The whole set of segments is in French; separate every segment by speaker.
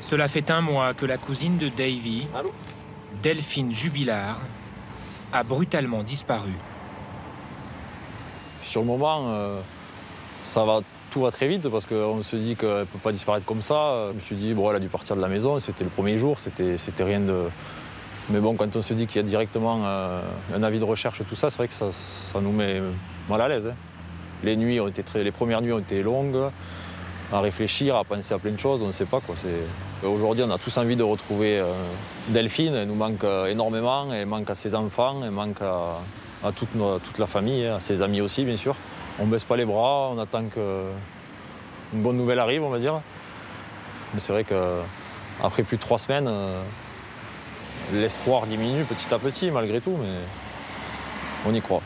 Speaker 1: Cela fait un mois que la cousine de Davy, Delphine Jubilard, a brutalement disparu.
Speaker 2: Sur le moment, tout va très vite parce qu'on se dit qu'elle ne peut pas disparaître comme ça. Je me suis dit, bon, elle a dû partir de la maison, c'était le premier jour, c'était rien de... Mais bon, quand on se dit qu'il y a directement un avis de recherche et tout ça, c'est vrai que ça nous met mal à l'aise. Hein. Les premières nuits ont été longues, à réfléchir, à penser à plein de choses, on ne sait pas quoi. Aujourd'hui, on a tous envie de retrouver Delphine, elle nous manque énormément, elle manque à ses enfants, elle manque à toute la famille, à ses amis aussi, bien sûr. On ne baisse pas les bras, on attend qu'une bonne nouvelle arrive, on va dire. Mais c'est vrai qu'après plus de 3 semaines, l'espoir diminue petit à petit, malgré tout, mais on y croit.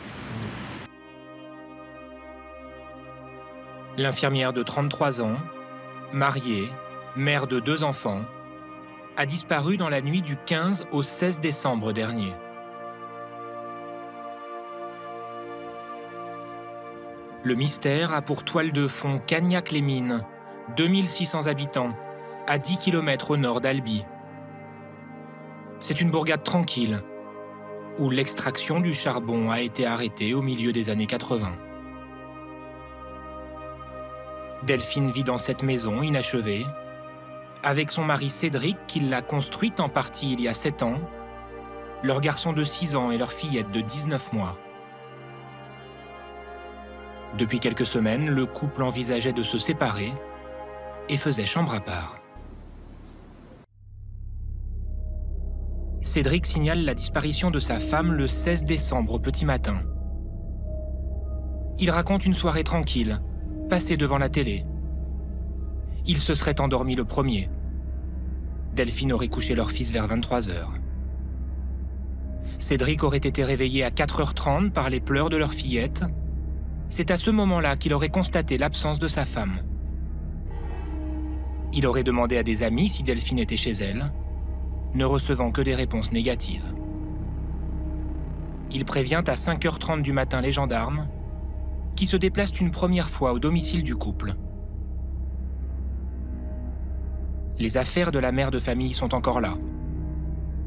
Speaker 1: L'infirmière de 33 ans, mariée, mère de 2 enfants, a disparu dans la nuit du 15 au 16 décembre dernier. Le mystère a pour toile de fond Cagnac-les-Mines, 2600 habitants, à 10 km au nord d'Albi. C'est une bourgade tranquille, où l'extraction du charbon a été arrêtée au milieu des années 80. Delphine vit dans cette maison inachevée, avec son mari Cédric, qui l'a construite en partie il y a 7 ans, leur garçon de 6 ans et leur fillette de 19 mois. Depuis quelques semaines, le couple envisageait de se séparer et faisait chambre à part. Cédric signale la disparition de sa femme le 16 décembre au petit matin. Il raconte une soirée tranquille, passée devant la télé. Il se serait endormi le premier. Delphine aurait couché leur fils vers 23 h. Cédric aurait été réveillé à 4 h 30 par les pleurs de leur fillette. C'est à ce moment-là qu'il aurait constaté l'absence de sa femme. Il aurait demandé à des amis si Delphine était chez elle, ne recevant que des réponses négatives. Il prévient à 5 h 30 du matin les gendarmes, qui se déplacent une première fois au domicile du couple. Les affaires de la mère de famille sont encore là.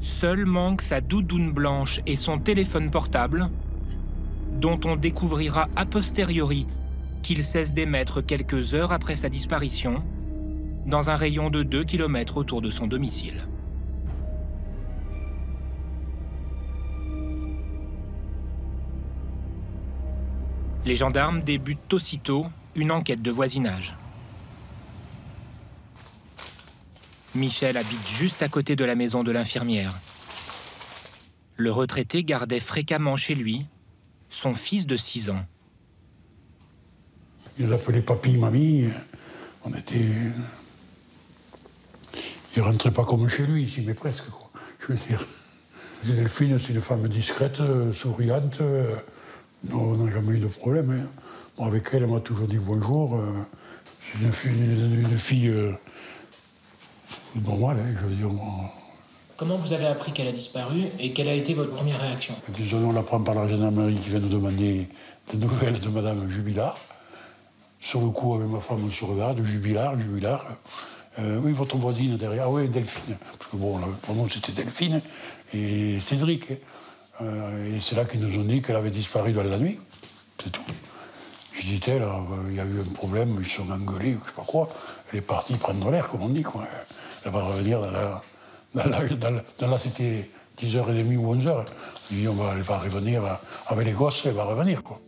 Speaker 1: Seul manque sa doudoune blanche et son téléphone portable, dont on découvrira a posteriori qu'il cesse d'émettre quelques heures après sa disparition, dans un rayon de 2 km autour de son domicile. Les gendarmes débutent aussitôt une enquête de voisinage. Michel habite juste à côté de la maison de l'infirmière. Le retraité gardait fréquemment chez lui son fils de 6 ans.
Speaker 3: Il l'appelait papy, mamie. On était... Il rentrait pas comme chez lui ici, mais presque, quoi. Je veux dire. Delphine, c'est une femme discrète, souriante. On n'a jamais eu de problème. Hein. Bon, avec elle, elle m'a toujours dit bonjour. C'est une fille normale, hein, je veux dire.
Speaker 4: Comment vous avez appris qu'elle a disparu et quelle a été votre première réaction?
Speaker 3: Disons, on l'apprend par la gendarmerie qui vient nous demander des nouvelles de Madame Jubilard. Sur le coup, avec ma femme, on se regarde, Jubilard. Oui, votre voisine derrière. Ah oui, Delphine. Parce que bon, pour nous, c'était Delphine et Cédric. Et c'est là qu'ils nous ont dit qu'elle avait disparu dans la nuit. C'est tout. Je disais, là, il y a eu un problème, ils se sont engueulés, ou je sais pas quoi. Elle est partie prendre l'air, comme on dit, quoi. Elle va revenir dans la c'était 10h30 ou 11h. Elle va revenir avec les gosses, elle va revenir, quoi.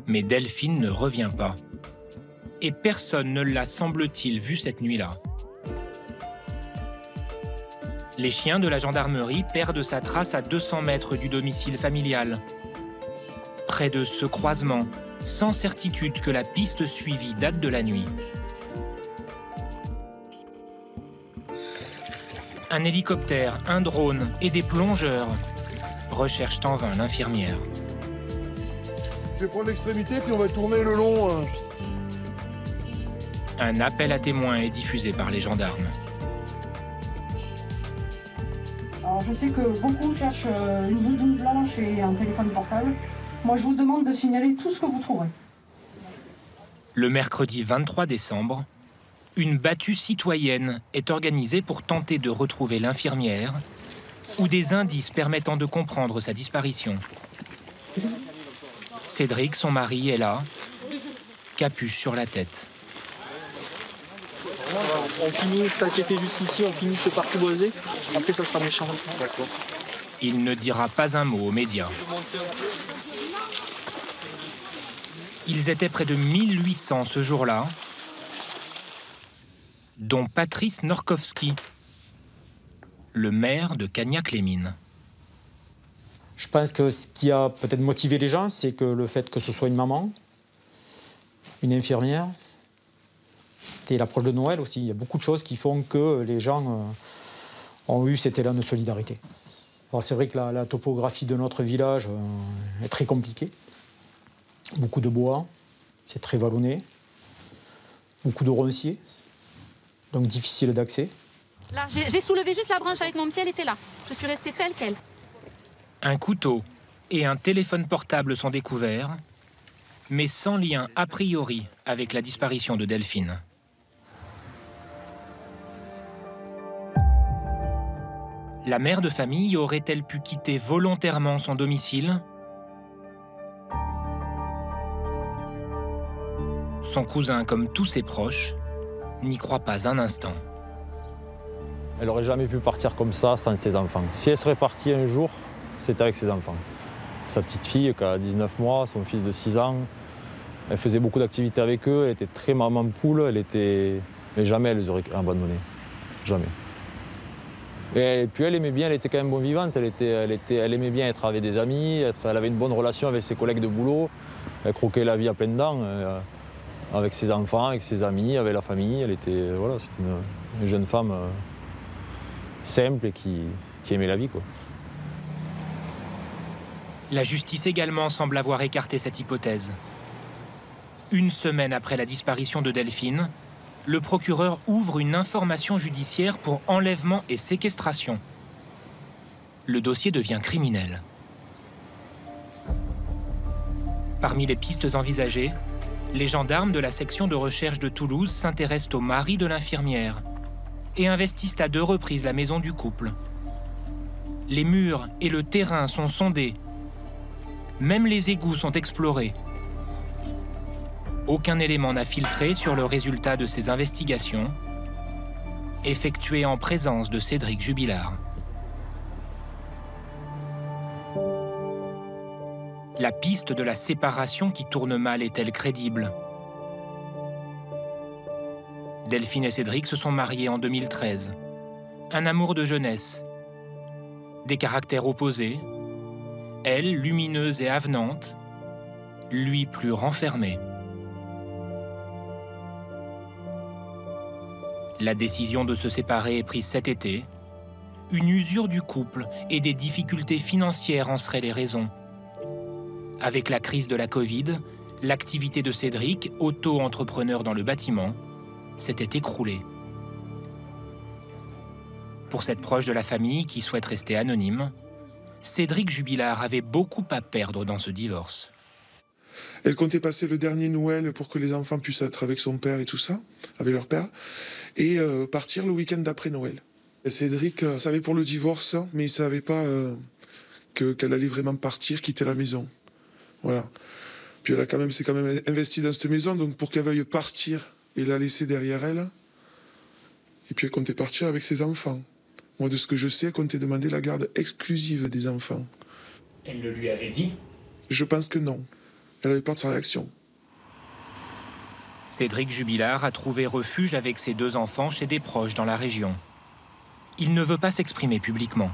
Speaker 1: Mais Delphine ne revient pas. Et personne ne l'a, semble-t-il, vue cette nuit-là. Les chiens de la gendarmerie perdent sa trace à 200 mètres du domicile familial. Près de ce croisement, sans certitude que la piste suivie date de la nuit. Un hélicoptère, un drone et des plongeurs recherchent en vain l'infirmière.
Speaker 5: Je vais prendre l'extrémité puis on va tourner le long.
Speaker 1: Un appel à témoins est diffusé par les gendarmes.
Speaker 6: Alors, je sais que beaucoup cherchent une doudoune blanche et un téléphone portable. Moi, je vous demande de signaler tout ce que vous trouverez.
Speaker 1: Le mercredi 23 décembre, Une battue citoyenne est organisée pour tenter de retrouver l'infirmière ou des indices permettant de comprendre sa disparition. Cédric, son mari, est là, capuche sur la tête.
Speaker 7: On finit de s'inquiéter jusqu'ici, on finit cette partie boisée, après ça sera méchant. D'accord.
Speaker 1: Il ne dira pas un mot aux médias. Ils étaient près de 1800 ce jour-là, dont Patrice Norkowski, le maire de Cagnac-les-Mines.
Speaker 8: Je pense que ce qui a peut-être motivé les gens, c'est que le fait que ce soit une maman, une infirmière, c'était l'approche de Noël aussi. Il y a beaucoup de choses qui font que les gens ont eu cet élan de solidarité. C'est vrai que la topographie de notre village est très compliquée. Beaucoup de bois, c'est très vallonné, beaucoup de ronciers, donc difficile d'accès.
Speaker 9: Là, j'ai soulevé juste la branche avec mon pied, elle était là. Je suis restée telle qu'elle.
Speaker 1: Un couteau et un téléphone portable sont découverts, mais sans lien a priori avec la disparition de Delphine. La mère de famille aurait-elle pu quitter volontairement son domicile ? Son cousin, comme tous ses proches, n'y croit pas un instant.
Speaker 2: Elle n'aurait jamais pu partir comme ça sans ses enfants. Si elle serait partie un jour, c'était avec ses enfants. Sa petite fille qui a 19 mois, son fils de 6 ans, elle faisait beaucoup d'activités avec eux, elle était très maman poule, mais jamais elle les aurait abandonnés. Jamais. Et puis elle aimait bien, elle était quand même bon vivante, elle aimait bien être avec des amis, elle avait une bonne relation avec ses collègues de boulot, elle croquait la vie à pleines dents, avec ses enfants, avec ses amis, avec la famille. C'était une jeune femme simple et qui aimait la vie, quoi.
Speaker 1: La justice également semble avoir écarté cette hypothèse. Une semaine après la disparition de Delphine, le procureur ouvre une information judiciaire pour enlèvement et séquestration. Le dossier devient criminel. Parmi les pistes envisagées, les gendarmes de la section de recherche de Toulouse s'intéressent au mari de l'infirmière et investissent à 2 reprises la maison du couple. Les murs et le terrain sont sondés. Même les égouts sont explorés. Aucun élément n'a filtré sur le résultat de ces investigations, effectuées en présence de Cédric Jubilard. La piste de la séparation qui tourne mal est-elle crédible? Delphine et Cédric se sont mariés en 2013. Un amour de jeunesse. Des caractères opposés. Elle, lumineuse et avenante. Lui, plus renfermé. La décision de se séparer est prise cet été. Une usure du couple et des difficultés financières en seraient les raisons. Avec la crise de la Covid, l'activité de Cédric, auto-entrepreneur dans le bâtiment, s'était écroulée. Pour cette proche de la famille qui souhaite rester anonyme, Cédric Jubilard avait beaucoup à perdre dans ce divorce.
Speaker 10: Elle comptait passer le dernier Noël pour que les enfants puissent être avec son père et tout ça, avec leur père, et partir le week-end d'après Noël. Et Cédric savait pour le divorce, mais il ne savait pas qu'elle allait vraiment partir, quitter la maison. Voilà. Puis elle s'est quand même investie dans cette maison, donc pour qu'elle veuille partir et la laisser derrière elle. Et puis elle comptait partir avec ses enfants. Moi, de ce que je sais, elle comptait demander la garde exclusive des enfants.
Speaker 4: Elle le lui avait dit?
Speaker 10: Je pense que non. Elle avait peur de sa réaction.
Speaker 1: Cédric Jubilard a trouvé refuge avec ses 2 enfants chez des proches dans la région. Il ne veut pas s'exprimer publiquement.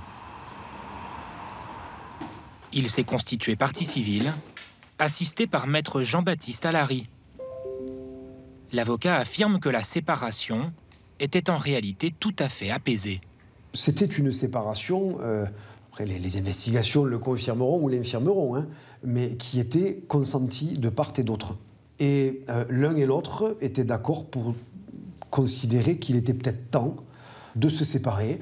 Speaker 1: Il s'est constitué partie civile, assisté par maître Jean-Baptiste Allary. L'avocat affirme que la séparation était en réalité tout à fait apaisée.
Speaker 11: C'était une séparation, après les investigations le confirmeront ou l'infirmeront, hein, mais qui était consentie de part et d'autre. Et l'un et l'autre étaient d'accord pour considérer qu'il était peut-être temps de se séparer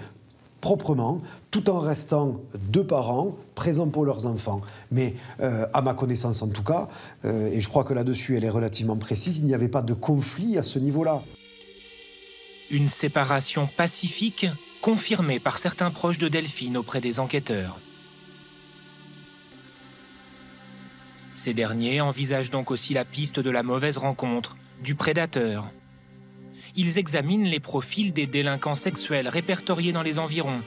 Speaker 11: proprement, tout en restant 2 parents présents pour leurs enfants. Mais à ma connaissance en tout cas, et je crois que là-dessus elle est relativement précise, il n'y avait pas de conflit à ce niveau-là.
Speaker 1: Une séparation pacifique confirmée par certains proches de Delphine auprès des enquêteurs. Ces derniers envisagent donc aussi la piste de la mauvaise rencontre, du prédateur. Ils examinent les profils des délinquants sexuels répertoriés dans les environs.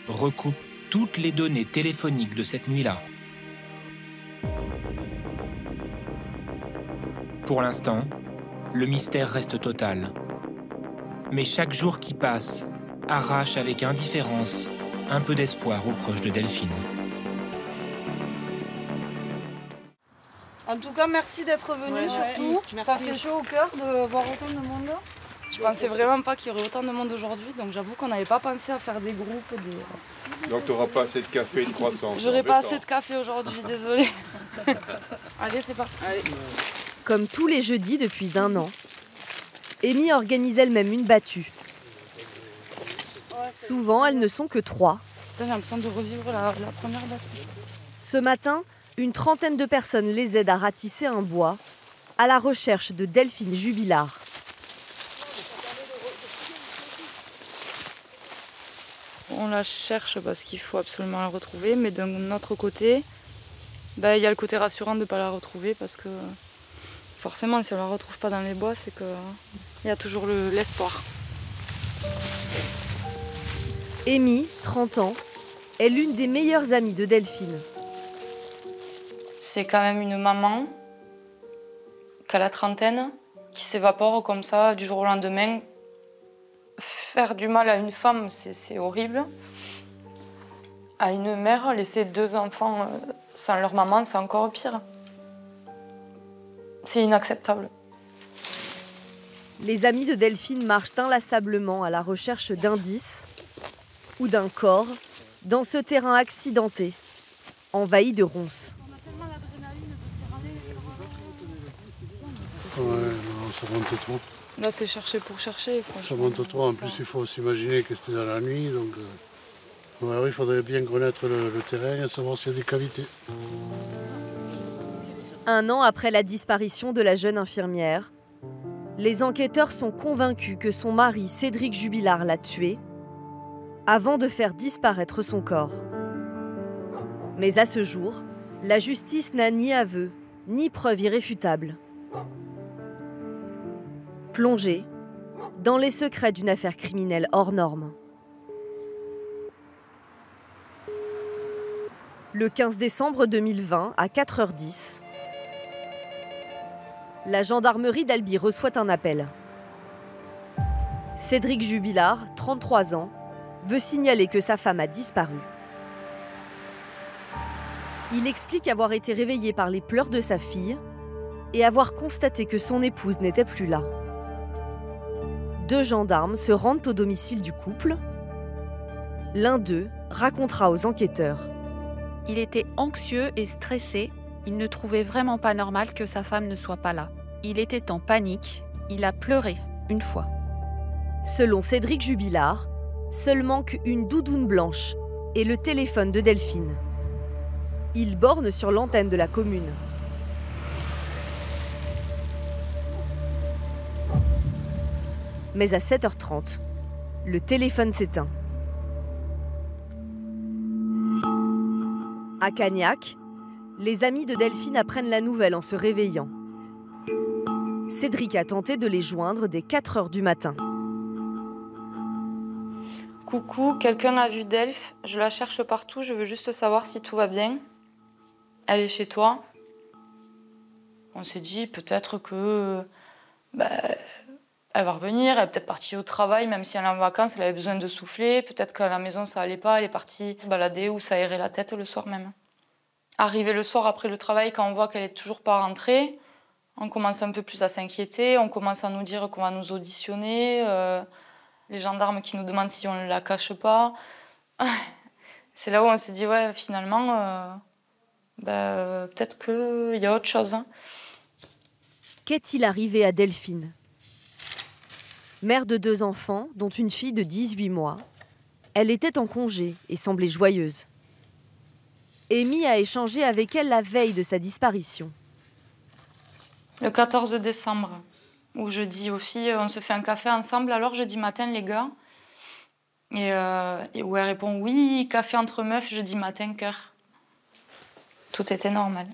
Speaker 1: Recoupent toutes les données téléphoniques de cette nuit-là. Pour l'instant, le mystère reste total. Mais chaque jour qui passe arrache avec indifférence un peu d'espoir aux proches de Delphine.
Speaker 12: En tout cas, merci d'être venu, surtout. Ça fait chaud au cœur de voir autant de monde. Je pensais vraiment pas qu'il y aurait autant de monde aujourd'hui, donc j'avoue qu'on n'avait pas pensé à faire des groupes.
Speaker 5: Donc tu n'auras pas assez de café et de croissants.
Speaker 12: J'aurais pas assez de café aujourd'hui, désolée. Allez, c'est parti. Allez.
Speaker 13: Comme tous les jeudis depuis 1 an, Amy organise elle-même une battue. Souvent, elles ne sont que 3.
Speaker 12: J'ai l'impression de revivre la première battue.
Speaker 13: Ce matin, une trentaine de personnes les aident à ratisser un bois à la recherche de Delphine Jubilard.
Speaker 12: On la cherche parce qu'il faut absolument la retrouver, mais d'un autre côté, il y a le côté rassurant de ne pas la retrouver parce que forcément, si on ne la retrouve pas dans les bois, c'est qu'il y a toujours l'espoir.
Speaker 13: Amy, 30 ans, est l'une des meilleures amies de Delphine.
Speaker 12: C'est quand même une maman qui a la trentaine, qui s'évapore comme ça du jour au lendemain. Faire du mal à une femme, c'est horrible. À une mère, laisser 2 enfants sans leur maman, c'est encore pire. C'est inacceptable.
Speaker 13: Les amis de Delphine marchent inlassablement à la recherche d'indices ou d'un corps dans ce terrain accidenté, envahi de ronces.
Speaker 3: Ouais, non, ça monte trop.
Speaker 12: Là, c'est chercher pour chercher.
Speaker 3: Ça monte trop. En plus, il faut s'imaginer que c'était dans la nuit. Donc, alors, il faudrait bien connaître le terrain et savoir s'il y a des cavités.
Speaker 13: 1 an après la disparition de la jeune infirmière, les enquêteurs sont convaincus que son mari, Cédric Jubilard, l'a tuée avant de faire disparaître son corps. Mais à ce jour, la justice n'a ni aveu, ni preuve irréfutable. Plongé dans les secrets d'une affaire criminelle hors norme. Le 15 décembre 2020, à 4h10, la gendarmerie d'Albi reçoit un appel. Cédric Jubilard, 33 ans, veut signaler que sa femme a disparu. Il explique avoir été réveillé par les pleurs de sa fille et avoir constaté que son épouse n'était plus là. 2 gendarmes se rendent au domicile du couple. L'un d'eux racontera aux enquêteurs.
Speaker 14: Il était anxieux et stressé. Il ne trouvait vraiment pas normal que sa femme ne soit pas là. Il était en panique. Il a pleuré 1 fois.
Speaker 13: Selon Cédric Jubilard, seul manque une doudoune blanche et le téléphone de Delphine. Il borne sur l'antenne de la commune. Mais à 7h30, le téléphone s'éteint. À Cagnac, les amis de Delphine apprennent la nouvelle en se réveillant. Cédric a tenté de les joindre dès 4h du matin.
Speaker 12: Coucou, quelqu'un a vu Delph. Je la cherche partout, je veux juste savoir si tout va bien. Elle est chez toi. On s'est dit peut-être que... elle va revenir, elle est peut-être partie au travail, même si elle est en vacances, elle avait besoin de souffler. Peut-être qu'à la maison, ça allait pas, elle est partie se balader ou s'aérer la tête le soir même. Arrivé le soir après le travail, quand on voit qu'elle est toujours pas rentrée, on commence un peu plus à s'inquiéter, on commence à nous dire qu'on va nous auditionner, les gendarmes qui nous demandent si on ne la cache pas. C'est là où on s'est dit, ouais, finalement, peut-être qu'il y a autre chose. Hein.
Speaker 13: Qu'est-il arrivé à Delphine ? Mère de 2 enfants, dont une fille de 18 mois, elle était en congé et semblait joyeuse. Amy a échangé avec elle la veille de sa disparition.
Speaker 12: Le 14 décembre, où je dis aux filles, on se fait un café ensemble, alors jeudi matin, les gars. Et où elle répond, oui, café entre meufs, jeudi matin, cœur. Tout était normal.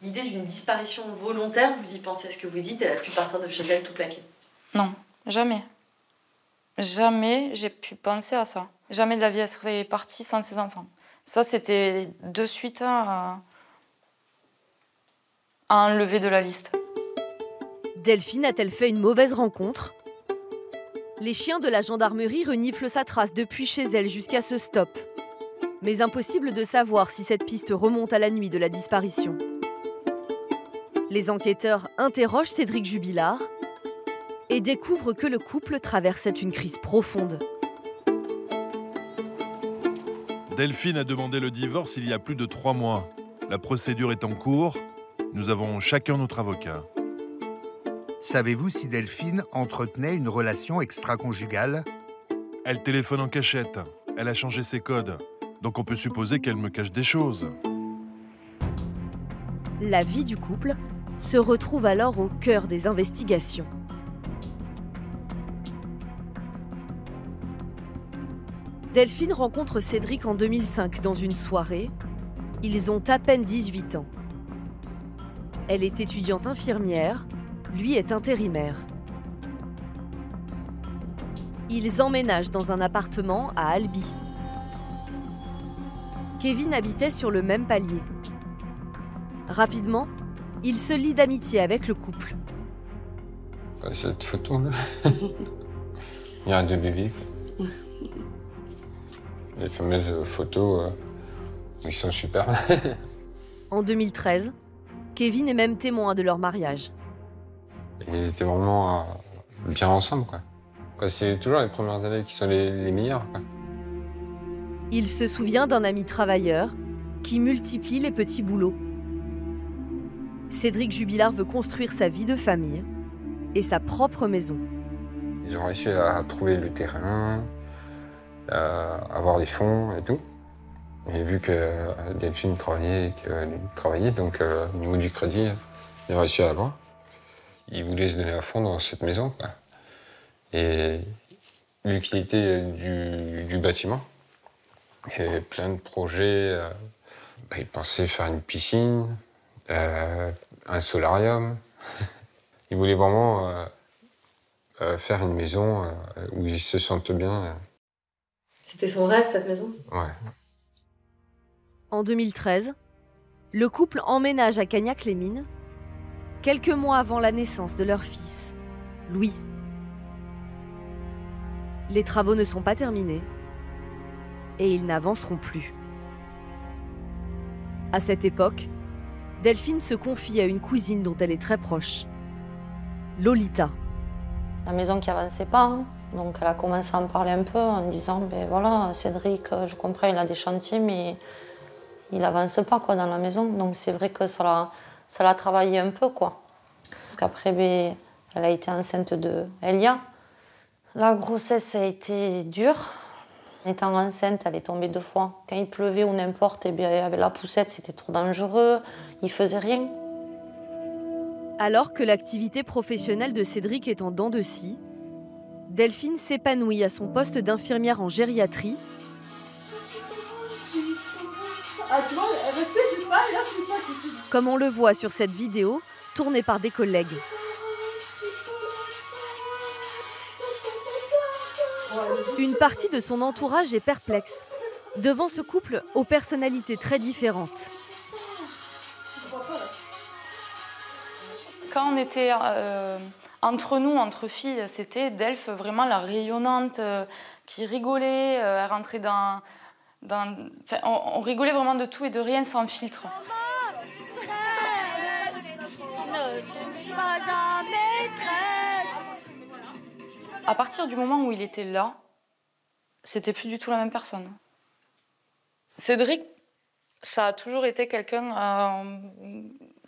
Speaker 15: L'idée d'une disparition volontaire, vous y pensez à ce que vous dites, elle a pu partir de chez elle tout plaqué?
Speaker 12: Non, jamais. Jamais j'ai pu penser à ça. Jamais de la vie, elle serait partie sans ses enfants. Ça, c'était de suite à enlever de la liste.
Speaker 13: Delphine a-t-elle fait une mauvaise rencontre? Les chiens de la gendarmerie reniflent sa trace depuis chez elle jusqu'à ce stop. Mais impossible de savoir si cette piste remonte à la nuit de la disparition. Les enquêteurs interrogent Cédric Jubilard et découvrent que le couple traversait une crise profonde.
Speaker 16: Delphine a demandé le divorce il y a plus de 3 mois. La procédure est en cours. Nous avons chacun notre avocat.
Speaker 17: Savez-vous si Delphine entretenait une relation extra-conjugale?
Speaker 16: Elle téléphone en cachette. Elle a changé ses codes. Donc on peut supposer qu'elle me cache des choses.
Speaker 13: La vie du couple se retrouve alors au cœur des investigations. Delphine rencontre Cédric en 2005 dans une soirée. Ils ont à peine 18 ans. Elle est étudiante infirmière, lui est intérimaire. Ils emménagent dans un appartement à Albi. Kevin habitait sur le même palier. Rapidement, il se lie d'amitié avec le couple.
Speaker 18: Cette photo-là, il y a 2 bébés. Les fameuses photos, ils sont super.
Speaker 13: En 2013, Kevin est même témoin de leur mariage.
Speaker 18: Ils étaient vraiment bien ensemble, quoi. C'est toujours les premières années qui sont les meilleures, quoi.
Speaker 13: Il se souvient d'un ami travailleur qui multiplie les petits boulots. Cédric Jubilard veut construire sa vie de famille et sa propre maison.
Speaker 18: Ils ont réussi à trouver le terrain, à avoir les fonds et tout. Et vu que Delphine travaillait, donc au niveau du crédit, ils ont réussi à l'avoir. Ils voulaient se donner à fond dans cette maison, quoi. Et vu qu'il était du bâtiment, il y avait plein de projets. Ils pensaient faire une piscine, un solarium. Ils voulaient vraiment faire une maison où ils se sentent bien.
Speaker 15: C'était son rêve, cette maison?
Speaker 18: Ouais.
Speaker 13: En 2013, le couple emménage à Cagnac-les-Mines, quelques mois avant la naissance de leur fils, Louis. Les travaux ne sont pas terminés et ils n'avanceront plus. À cette époque, Delphine se confie à une cousine dont elle est très proche, Lolita.
Speaker 12: La maison qui avançait pas, hein. Donc elle a commencé à en parler un peu en disant, ben voilà, Cédric, je comprends, il a des chantiers, mais il avance pas, quoi, dans la maison. Donc c'est vrai que ça l'a travaillé un peu, quoi. Parce qu'après, ben, elle a été enceinte de Elia. La grossesse a été dure. Étant enceinte, elle est tombée 2 fois. Quand il pleuvait ou n'importe, eh bien, avec la poussette, c'était trop dangereux. Il faisait rien.
Speaker 13: Alors que l'activité professionnelle de Cédric est en dents de scie, Delphine s'épanouit à son poste d'infirmière en gériatrie.
Speaker 6: Ah, tu vois, respect, c'est ça, et là, c'est ça qui est...
Speaker 13: Comme on le voit sur cette vidéo, tournée par des collègues. Une partie de son entourage est perplexe devant ce couple aux personnalités très différentes.
Speaker 12: Quand on était entre nous, entre filles, c'était Delph vraiment la rayonnante qui rigolait, elle rentrait dans enfin, on rigolait vraiment de tout et de rien sans filtre. À partir du moment où il était là, c'était plus du tout la même personne. Cédric, ça a toujours été quelqu'un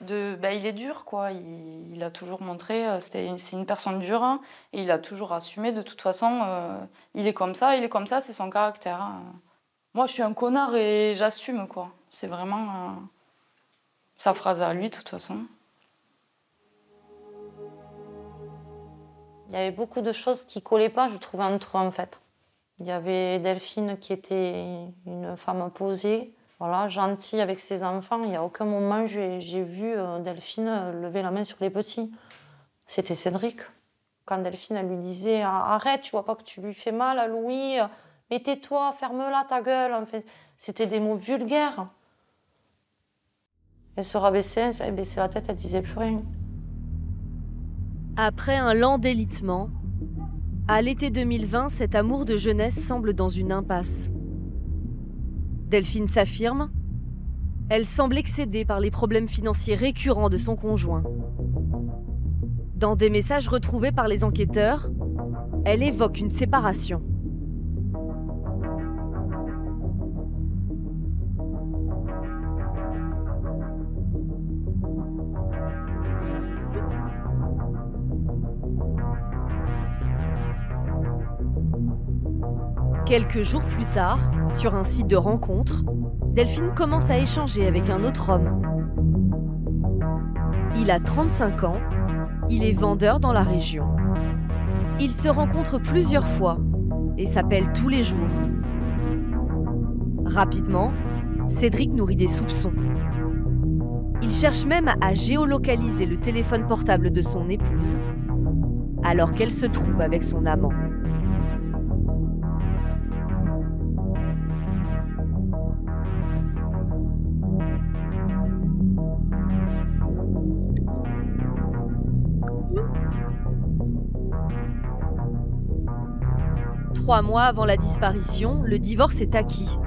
Speaker 12: il est dur, quoi. Il a toujours montré, c'est une personne dure, hein, et il a toujours assumé. De toute façon, il est comme ça, c'est son caractère. Hein. Moi, je suis un connard et j'assume, quoi. C'est vraiment sa phrase à lui, de toute façon. Il y avait beaucoup de choses qui collaient pas, je trouvais, entre eux, en fait. Il y avait Delphine qui était une femme posée, voilà, gentille avec ses enfants. Il n'y a aucun moment j'ai vu Delphine lever la main sur les petits. C'était Cédric. Quand Delphine elle lui disait « Arrête, tu vois pas que tu lui fais mal à Louis, mais tais-toi, ferme-la ta gueule », en fait, c'était des mots vulgaires. Elle se rabaissait, elle baissait la tête, elle disait plus rien.
Speaker 13: Après un lent délitement, à l'été 2020, cet amour de jeunesse semble dans une impasse. Delphine s'affirme. Elle semble excédée par les problèmes financiers récurrents de son conjoint. Dans des messages retrouvés par les enquêteurs, elle évoque une séparation. Quelques jours plus tard, sur un site de rencontre, Delphine commence à échanger avec un autre homme. Il a 35 ans, il est vendeur dans la région. Ils se rencontrent plusieurs fois et s'appellent tous les jours. Rapidement, Cédric nourrit des soupçons. Il cherche même à géolocaliser le téléphone portable de son épouse, alors qu'elle se trouve avec son amant. Trois mois avant la disparition, le divorce est acquis.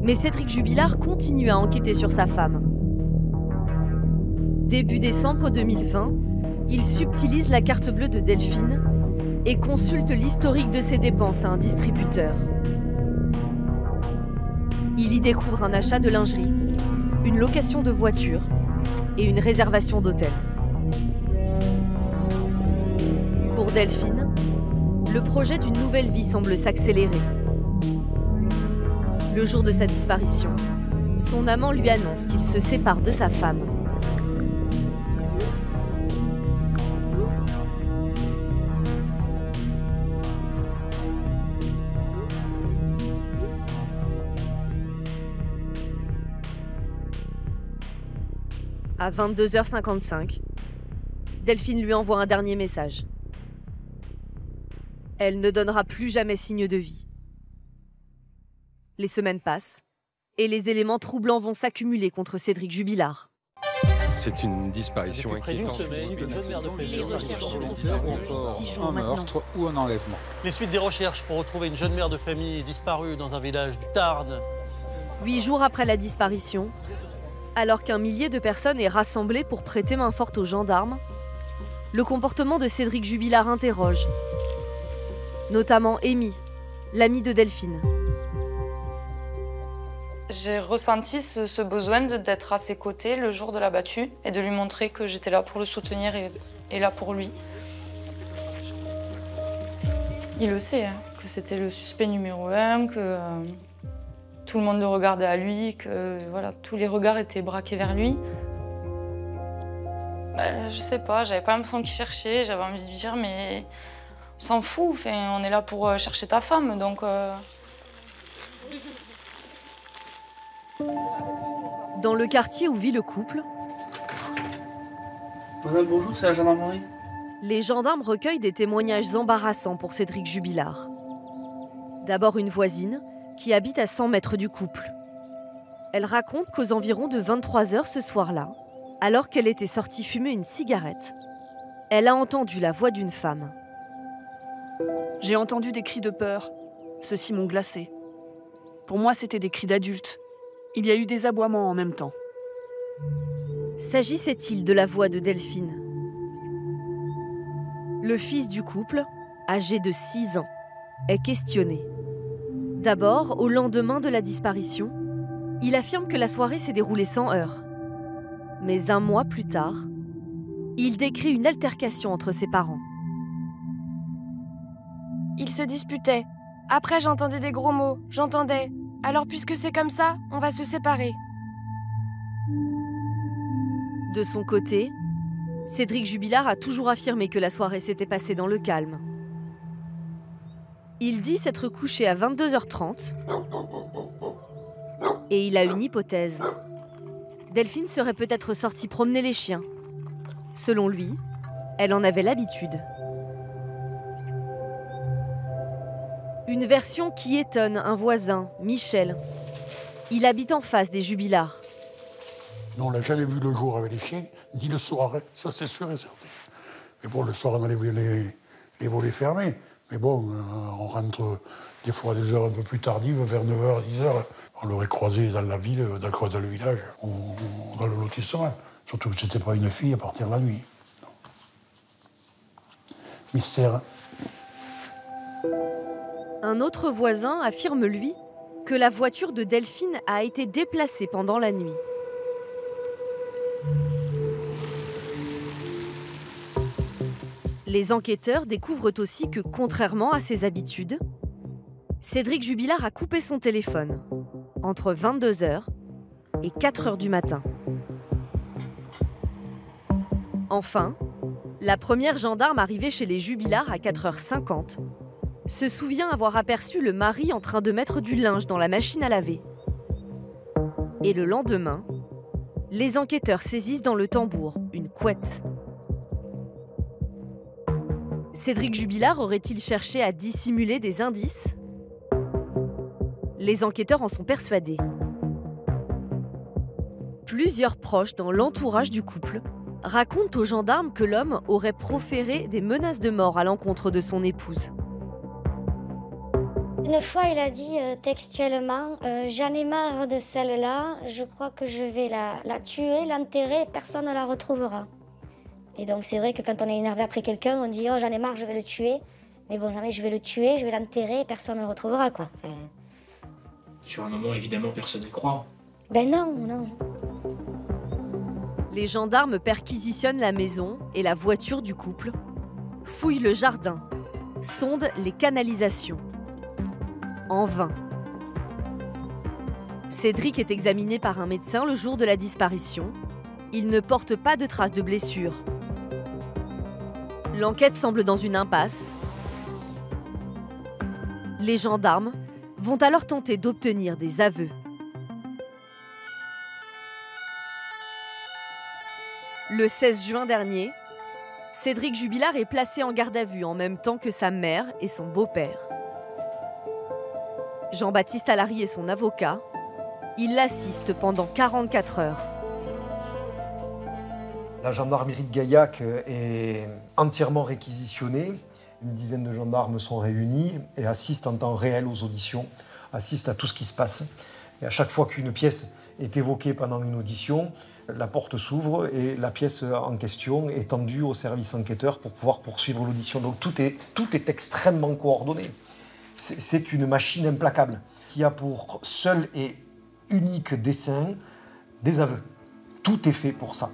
Speaker 13: Mais Cédric Jubilard continue à enquêter sur sa femme. Début décembre 2020, il subtilise la carte bleue de Delphine et consulte l'historique de ses dépenses à un distributeur. Il y découvre un achat de lingerie, une location de voiture et une réservation d'hôtel. Pour Delphine, le projet d'une nouvelle vie semble s'accélérer. Le jour de sa disparition, son amant lui annonce qu'il se sépare de sa femme. À 22h55, Delphine lui envoie un dernier message. Elle ne donnera plus jamais signe de vie. Les semaines passent et les éléments troublants vont s'accumuler contre Cédric Jubilard.
Speaker 19: C'est une disparition inquiétante. Un meurtre ou un enlèvement.
Speaker 20: Les suites des recherches pour retrouver une jeune mère de famille disparue dans un village du Tarn.
Speaker 13: 8 jours après la disparition, alors qu'un millier de personnes est rassemblé pour prêter main forte aux gendarmes, le comportement de Cédric Jubilard interroge, notamment Amy, l'amie de Delphine.
Speaker 12: J'ai ressenti ce besoin d'être à ses côtés le jour de la battue et de lui montrer que j'étais là pour le soutenir et là pour lui. Il le sait, hein, que c'était le suspect numéro 1, que tout le monde le regardait à lui, que voilà, tous les regards étaient braqués vers lui. Je sais pas, j'avais pas l'impression qu'il cherchait, j'avais envie de lui dire mais on s'en fout, enfin, on est là pour chercher ta femme, donc...
Speaker 13: Dans le quartier où vit le couple,
Speaker 7: Madame, bonjour, c'est la gendarmerie.
Speaker 13: Les gendarmes recueillent des témoignages embarrassants pour Cédric Jubilard. D'abord une voisine qui habite à 100 mètres du couple. Elle raconte qu'aux environs de 23h ce soir-là, alors qu'elle était sortie fumer une cigarette, elle a entendu la voix d'une femme.
Speaker 21: J'ai entendu des cris de peur. Ceux-ci m'ont glacée. Pour moi, c'était des cris d'adultes. Il y a eu des aboiements en même temps.
Speaker 13: S'agissait-il de la voix de Delphine? Le fils du couple, âgé de 6 ans, est questionné. D'abord, au lendemain de la disparition, il affirme que la soirée s'est déroulée sans heurts. Mais un mois plus tard, il décrit une altercation entre ses parents.
Speaker 22: Ils se disputaient. Après, j'entendais des gros mots. J'entendais. Alors, puisque c'est comme ça, on va se séparer.
Speaker 13: De son côté, Cédric Jubilard a toujours affirmé que la soirée s'était passée dans le calme. Il dit s'être couché à 22h30 et il a une hypothèse. Delphine serait peut-être sortie promener les chiens. Selon lui, elle en avait l'habitude. Une version qui étonne un voisin, Michel. Il habite en face des Jubilards.
Speaker 3: Non, on l'a jamais vu le jour avec les chiens, ni le soir, hein. Ça c'est sûr et certain. Mais bon, le soir, on a les volets fermés. Mais bon, on rentre des fois à des heures un peu plus tardives, vers 9h, 10h. On l'aurait croisé dans la ville, dans le village, dans le lotissement. Surtout que c'était pas une fille à partir de la nuit. Non. Mystère.
Speaker 13: Un autre voisin affirme, lui, que la voiture de Delphine a été déplacée pendant la nuit. Les enquêteurs découvrent aussi que, contrairement à ses habitudes, Cédric Jubilard a coupé son téléphone entre 22h et 4h du matin. Enfin, la première gendarme arrivée chez les Jubilard à 4h50 se souvient avoir aperçu le mari en train de mettre du linge dans la machine à laver. Et le lendemain, les enquêteurs saisissent dans le tambour une couette. Cédric Jubilard aurait-il cherché à dissimuler des indices ? Les enquêteurs en sont persuadés. Plusieurs proches dans l'entourage du couple racontent aux gendarmes que l'homme aurait proféré des menaces de mort à l'encontre de son épouse.
Speaker 8: Une fois, il a dit textuellement « J'en ai marre de celle-là, je crois que je vais la tuer, l'enterrer, personne ne la retrouvera. » Et donc c'est vrai que quand on est énervé après quelqu'un, on dit « Oh, j'en ai marre, je vais le tuer. » Mais bon, jamais je vais le tuer, je vais l'enterrer, personne ne le retrouvera, quoi. Enfin...
Speaker 4: Sur un moment, évidemment, personne n'y croit.
Speaker 8: Ben non, non.
Speaker 13: Les gendarmes perquisitionnent la maison et la voiture du couple, fouillent le jardin, sondent les canalisations. En vain. Cédric est examiné par un médecin le jour de la disparition. Il ne porte pas de traces de blessures. L'enquête semble dans une impasse. Les gendarmes vont alors tenter d'obtenir des aveux. Le 16 juin dernier, Cédric Jubilard est placé en garde à vue en même temps que sa mère et son beau-père. Jean-Baptiste Allary est son avocat. Il l'assiste pendant 44 heures.
Speaker 11: La gendarmerie de Gaillac est entièrement réquisitionnée. Une dizaine de gendarmes sont réunis et assistent en temps réel aux auditions, assistent à tout ce qui se passe. Et à chaque fois qu'une pièce est évoquée pendant une audition, la porte s'ouvre et la pièce en question est tendue au service enquêteur pour pouvoir poursuivre l'audition. Donc tout est extrêmement coordonné. C'est une machine implacable qui a pour seul et unique dessein des aveux. Tout est fait pour ça.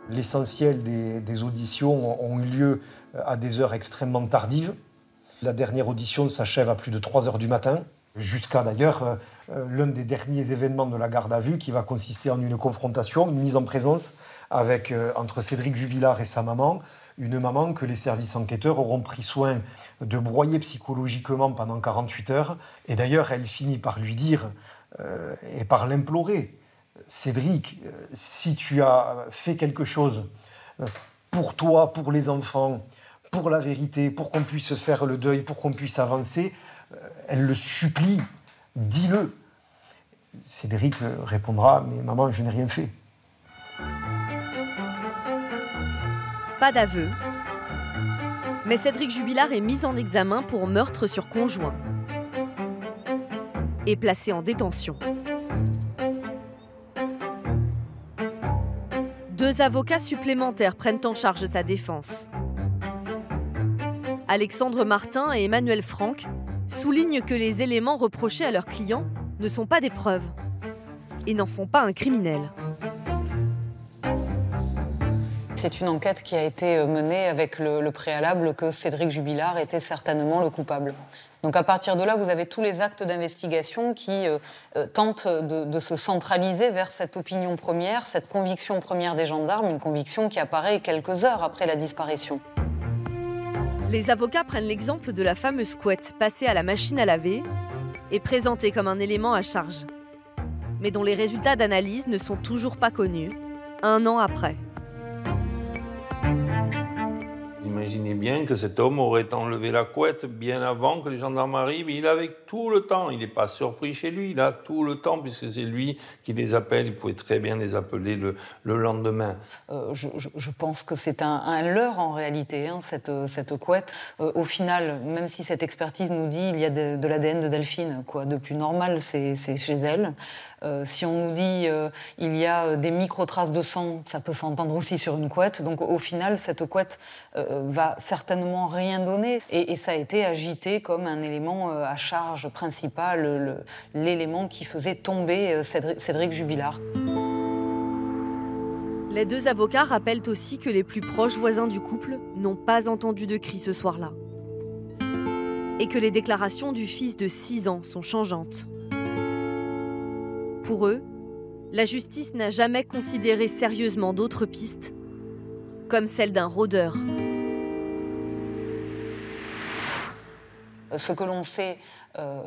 Speaker 11: L'essentiel des auditions ont eu lieu à des heures extrêmement tardives. La dernière audition s'achève à plus de 3 heures du matin, jusqu'à d'ailleurs l'un des derniers événements de la garde à vue qui va consister en une confrontation, une mise en présence entre Cédric Jubilard et sa maman, une maman que les services enquêteurs auront pris soin de broyer psychologiquement pendant 48 heures. Et d'ailleurs, elle finit par lui dire et par l'implorer. Cédric, si tu as fait quelque chose pour toi, pour les enfants, pour la vérité, pour qu'on puisse faire le deuil, pour qu'on puisse avancer, elle le supplie, dis-le. Cédric répondra, mais maman, je n'ai rien fait.
Speaker 13: Pas d'aveu. Mais Cédric Jubilard est mis en examen pour meurtre sur conjoint et placé en détention. 2 avocats supplémentaires prennent en charge sa défense. Alexandre Martin et Emmanuel Franck soulignent que les éléments reprochés à leur client ne sont pas des preuves et n'en font pas un criminel.
Speaker 2: c'est une enquête qui a été menée avec le préalable que Cédric Jubilard était certainement le coupable. Donc à partir de là, vous avez tous les actes d'investigation qui tentent de se centraliser vers cette opinion première, cette conviction première des gendarmes, une conviction qui apparaît quelques heures après la disparition.
Speaker 13: Les avocats prennent l'exemple de la fameuse couette passée à la machine à laver et présentée comme un élément à charge, mais dont les résultats d'analyse ne sont toujours pas connus, 1 an après.
Speaker 9: Imaginez bien que cet homme aurait enlevé la couette bien avant que les gendarmes arrivent. Il avait tout le temps, il n'est pas surpris chez lui, il a tout le temps puisque c'est lui qui les appelle, il pouvait très bien les appeler le lendemain.
Speaker 2: Je pense que c'est un leurre en réalité, hein, cette couette. Au final, même si cette expertise nous dit qu'il y a de l'ADN de Delphine, quoi de plus normal, c'est chez elle. Si on nous dit il y a des micro-traces de sang, ça peut s'entendre aussi sur une couette. Donc au final, cette couette va certainement rien donner. Et ça a été agité comme un élément à charge principal, l'élément qui faisait tomber Cédric Jubilard.
Speaker 13: Les 2 avocats rappellent aussi que les plus proches voisins du couple n'ont pas entendu de cris ce soir-là. Et que les déclarations du fils de 6 ans sont changeantes. Pour eux, la justice n'a jamais considéré sérieusement d'autres pistes, comme celle d'un rôdeur.
Speaker 2: Ce que l'on sait,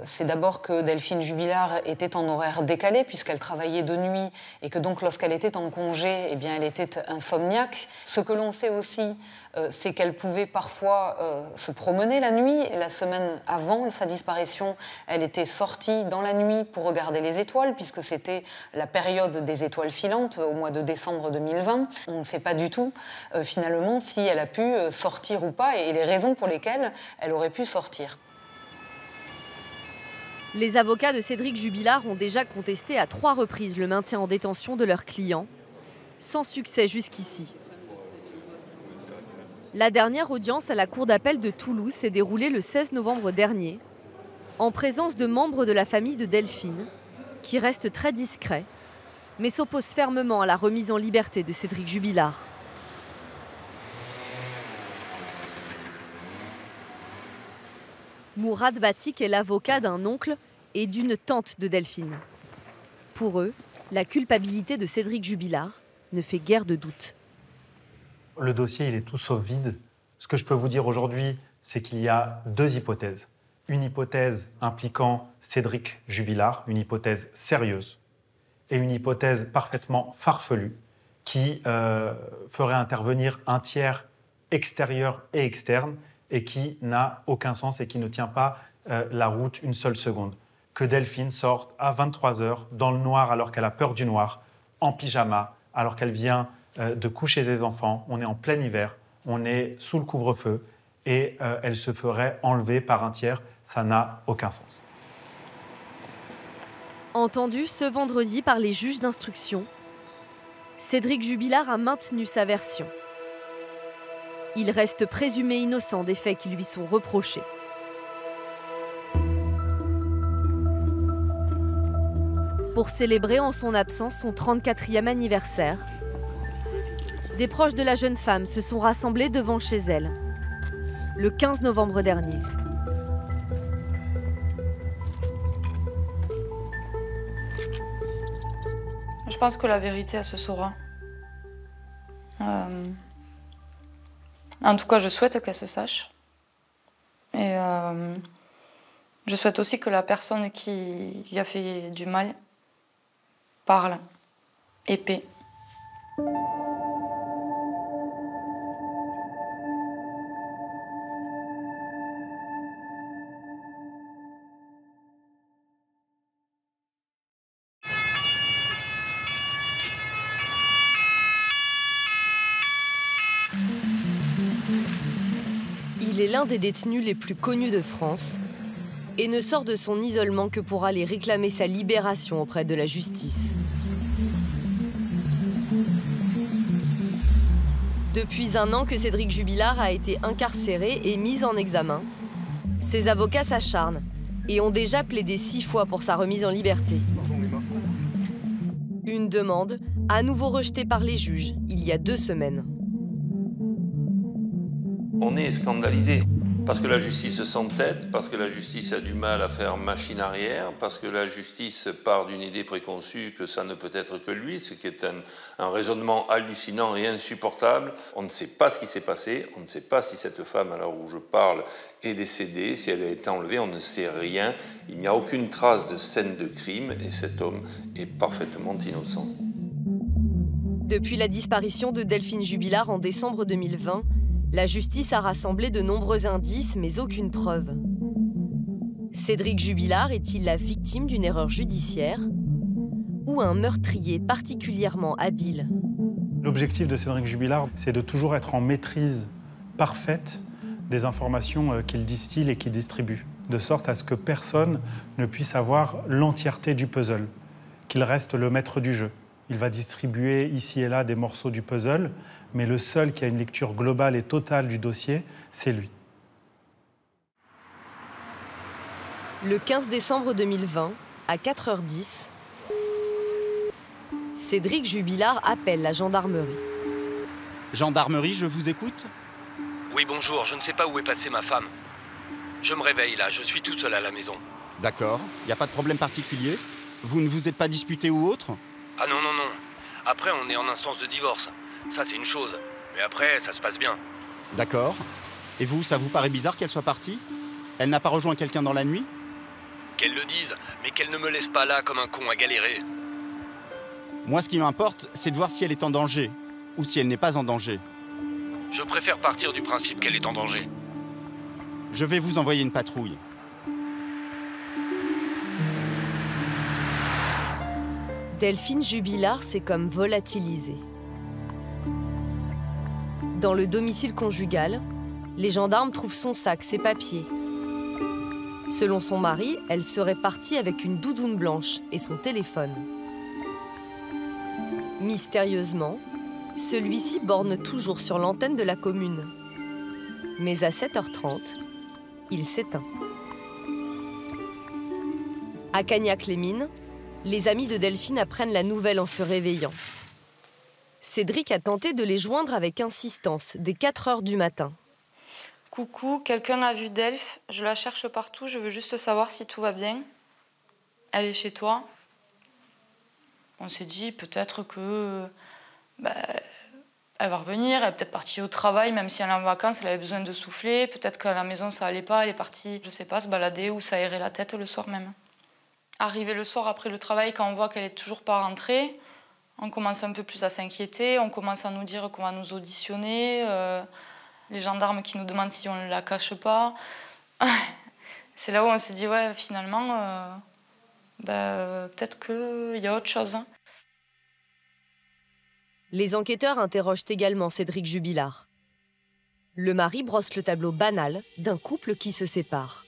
Speaker 2: c'est d'abord que Delphine Jubilard était en horaire décalé puisqu'elle travaillait de nuit et que donc lorsqu'elle était en congé, eh bien, elle était insomniaque. Ce que l'on sait aussi, c'est qu'elle pouvait parfois se promener la nuit. La semaine avant sa disparition, elle était sortie dans la nuit pour regarder les étoiles puisque c'était la période des étoiles filantes au mois de décembre 2020. On ne sait pas du tout finalement si elle a pu sortir ou pas et les raisons pour lesquelles elle aurait pu sortir.
Speaker 13: Les avocats de Cédric Jubilard ont déjà contesté à 3 reprises le maintien en détention de leur client, sans succès jusqu'ici. La dernière audience à la Cour d'appel de Toulouse s'est déroulée le 16 novembre dernier, en présence de membres de la famille de Delphine, qui restent très discrets, mais s'opposent fermement à la remise en liberté de Cédric Jubilard. Mourad Batik est l'avocat d'un oncle et d'une tante de Delphine. Pour eux, la culpabilité de Cédric Jubilard ne fait guère de doute.
Speaker 23: Le dossier, il est tout sauf vide. Ce que je peux vous dire aujourd'hui, c'est qu'il y a 2 hypothèses. Une hypothèse impliquant Cédric Jubilard, une hypothèse sérieuse, et une hypothèse parfaitement farfelue qui ferait intervenir un tiers extérieur et externe et qui n'a aucun sens et qui ne tient pas la route une seule seconde. Que Delphine sorte à 23h dans le noir alors qu'elle a peur du noir, en pyjama, alors qu'elle vient de coucher ses enfants, on est en plein hiver, on est sous le couvre-feu et elle se ferait enlever par un tiers, ça n'a aucun sens.
Speaker 13: Entendu ce vendredi par les juges d'instruction, Cédric Jubilard a maintenu sa version. Il reste présumé innocent des faits qui lui sont reprochés. Pour célébrer en son absence son 34e anniversaire, des proches de la jeune femme se sont rassemblés devant chez elle, le 15 novembre dernier.
Speaker 12: Je pense que la vérité, elle se saura. En tout cas, je souhaite qu'elle se sache. Et je souhaite aussi que la personne qui lui a fait du mal parle et paie.
Speaker 13: Il est l'un des détenus les plus connus de France et ne sort de son isolement que pour aller réclamer sa libération auprès de la justice. Depuis 1 an que Cédric Jubilard a été incarcéré et mis en examen, ses avocats s'acharnent et ont déjà plaidé 6 fois pour sa remise en liberté. Une demande à nouveau rejetée par les juges il y a 2 semaines.
Speaker 9: On est scandalisé parce que la justice s'entête, parce que la justice a du mal à faire machine arrière, parce que la justice part d'une idée préconçue que ça ne peut être que lui, ce qui est un raisonnement hallucinant et insupportable. On ne sait pas ce qui s'est passé, on ne sait pas si cette femme, à l'heure où je parle, est décédée, si elle a été enlevée, on ne sait rien. Il n'y a aucune trace de scène de crime et cet homme est parfaitement innocent.
Speaker 13: Depuis la disparition de Delphine Jubilard en décembre 2020, la justice a rassemblé de nombreux indices, mais aucune preuve. Cédric Jubilard est-il la victime d'une erreur judiciaire ou un meurtrier particulièrement habile?
Speaker 23: L'objectif de Cédric Jubilard, c'est de toujours être en maîtrise parfaite des informations qu'il distille et qu'il distribue, de sorte à ce que personne ne puisse avoir l'entièreté du puzzle, qu'il reste le maître du jeu. Il va distribuer ici et là des morceaux du puzzle, mais le seul qui a une lecture globale et totale du dossier, c'est lui.
Speaker 13: Le 15 décembre 2020, à 4h10, Cédric Jubilard appelle la gendarmerie.
Speaker 1: Gendarmerie, je vous écoute?
Speaker 5: Oui, bonjour, je ne sais pas où est passée ma femme. Je me réveille là, je suis tout seul à la maison.
Speaker 1: D'accord, il n'y a pas de problème particulier? Vous ne vous êtes pas disputé ou autre?
Speaker 5: Ah non, non, non. Après, on est en instance de divorce. Ça, c'est une chose. Mais après, ça se passe bien.
Speaker 1: D'accord. Et vous, ça vous paraît bizarre qu'elle soit partie? Elle n'a pas rejoint quelqu'un dans la nuit?
Speaker 5: Qu'elle le dise, mais qu'elle ne me laisse pas là comme un con à galérer.
Speaker 1: Moi, ce qui m'importe, c'est de voir si elle est en danger, ou si elle n'est pas en danger.
Speaker 5: Je préfère partir du principe qu'elle est en danger.
Speaker 1: Je vais vous envoyer une patrouille.
Speaker 13: Delphine Jubilard s'est comme volatilisée. Dans le domicile conjugal, les gendarmes trouvent son sac, ses papiers. Selon son mari, elle serait partie avec une doudoune blanche et son téléphone. Mystérieusement, celui-ci borne toujours sur l'antenne de la commune. Mais à 7h30, il s'éteint. À Cagnac-les-Mines, les amis de Delphine apprennent la nouvelle en se réveillant. Cédric a tenté de les joindre avec insistance dès 4h du matin.
Speaker 12: Coucou, quelqu'un a vu Delph? Je la cherche partout, je veux juste savoir si tout va bien. Elle est chez toi? On s'est dit peut-être que... elle va revenir, elle est peut-être partie au travail, même si elle est en vacances, elle avait besoin de souffler. Peut-être qu'à la maison ça allait pas, elle est partie, je sais pas, se balader ou s'aérer la tête le soir même. Arrivé le soir après le travail, quand on voit qu'elle est toujours pas rentrée, on commence un peu plus à s'inquiéter, on commence à nous dire qu'on va nous auditionner, les gendarmes qui nous demandent si on ne la cache pas. C'est là où on s'est dit, ouais, finalement, peut-être qu'il y a autre chose. Hein.
Speaker 13: Les enquêteurs interrogent également Cédric Jubilard. Le mari brosse le tableau banal d'un couple qui se sépare.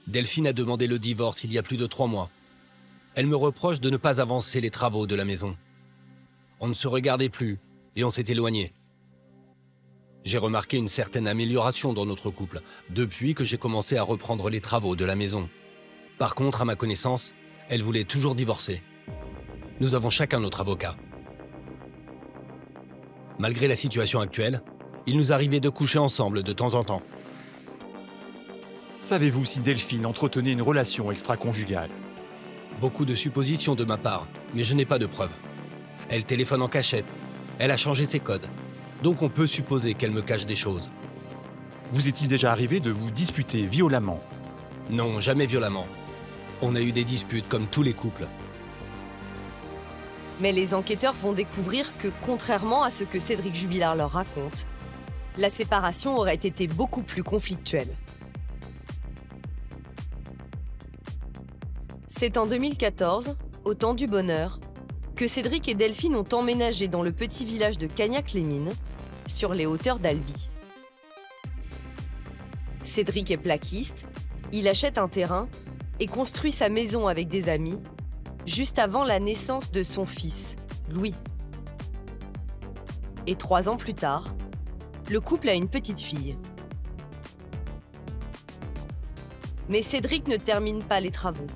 Speaker 5: Delphine a demandé le divorce il y a plus de 3 mois. Elle me reproche de ne pas avancer les travaux de la maison. On ne se regardait plus et on s'est éloigné. J'ai remarqué une certaine amélioration dans notre couple depuis que j'ai commencé à reprendre les travaux de la maison. Par contre, à ma connaissance, elle voulait toujours divorcer. Nous avons chacun notre avocat. Malgré la situation actuelle, il nous arrivait de coucher ensemble de temps en temps.
Speaker 10: Savez-vous si Delphine entretenait une relation extra-conjugale?
Speaker 5: Beaucoup de suppositions de ma part, mais je n'ai pas de preuves. Elle téléphone en cachette, elle a changé ses codes. Donc on peut supposer qu'elle me cache des choses.
Speaker 10: Vous est-il déjà arrivé de vous disputer violemment?
Speaker 5: Non, jamais violemment. On a eu des disputes comme tous les couples.
Speaker 13: Mais les enquêteurs vont découvrir que, contrairement à ce que Cédric Jubilard leur raconte, la séparation aurait été beaucoup plus conflictuelle. C'est en 2014, au temps du bonheur, que Cédric et Delphine ont emménagé dans le petit village de Cagnac-les-Mines, sur les hauteurs d'Albi. Cédric est plaquiste, il achète un terrain et construit sa maison avec des amis, juste avant la naissance de son fils, Louis. Et 3 ans plus tard, le couple a une petite fille. Mais Cédric ne termine pas les travaux.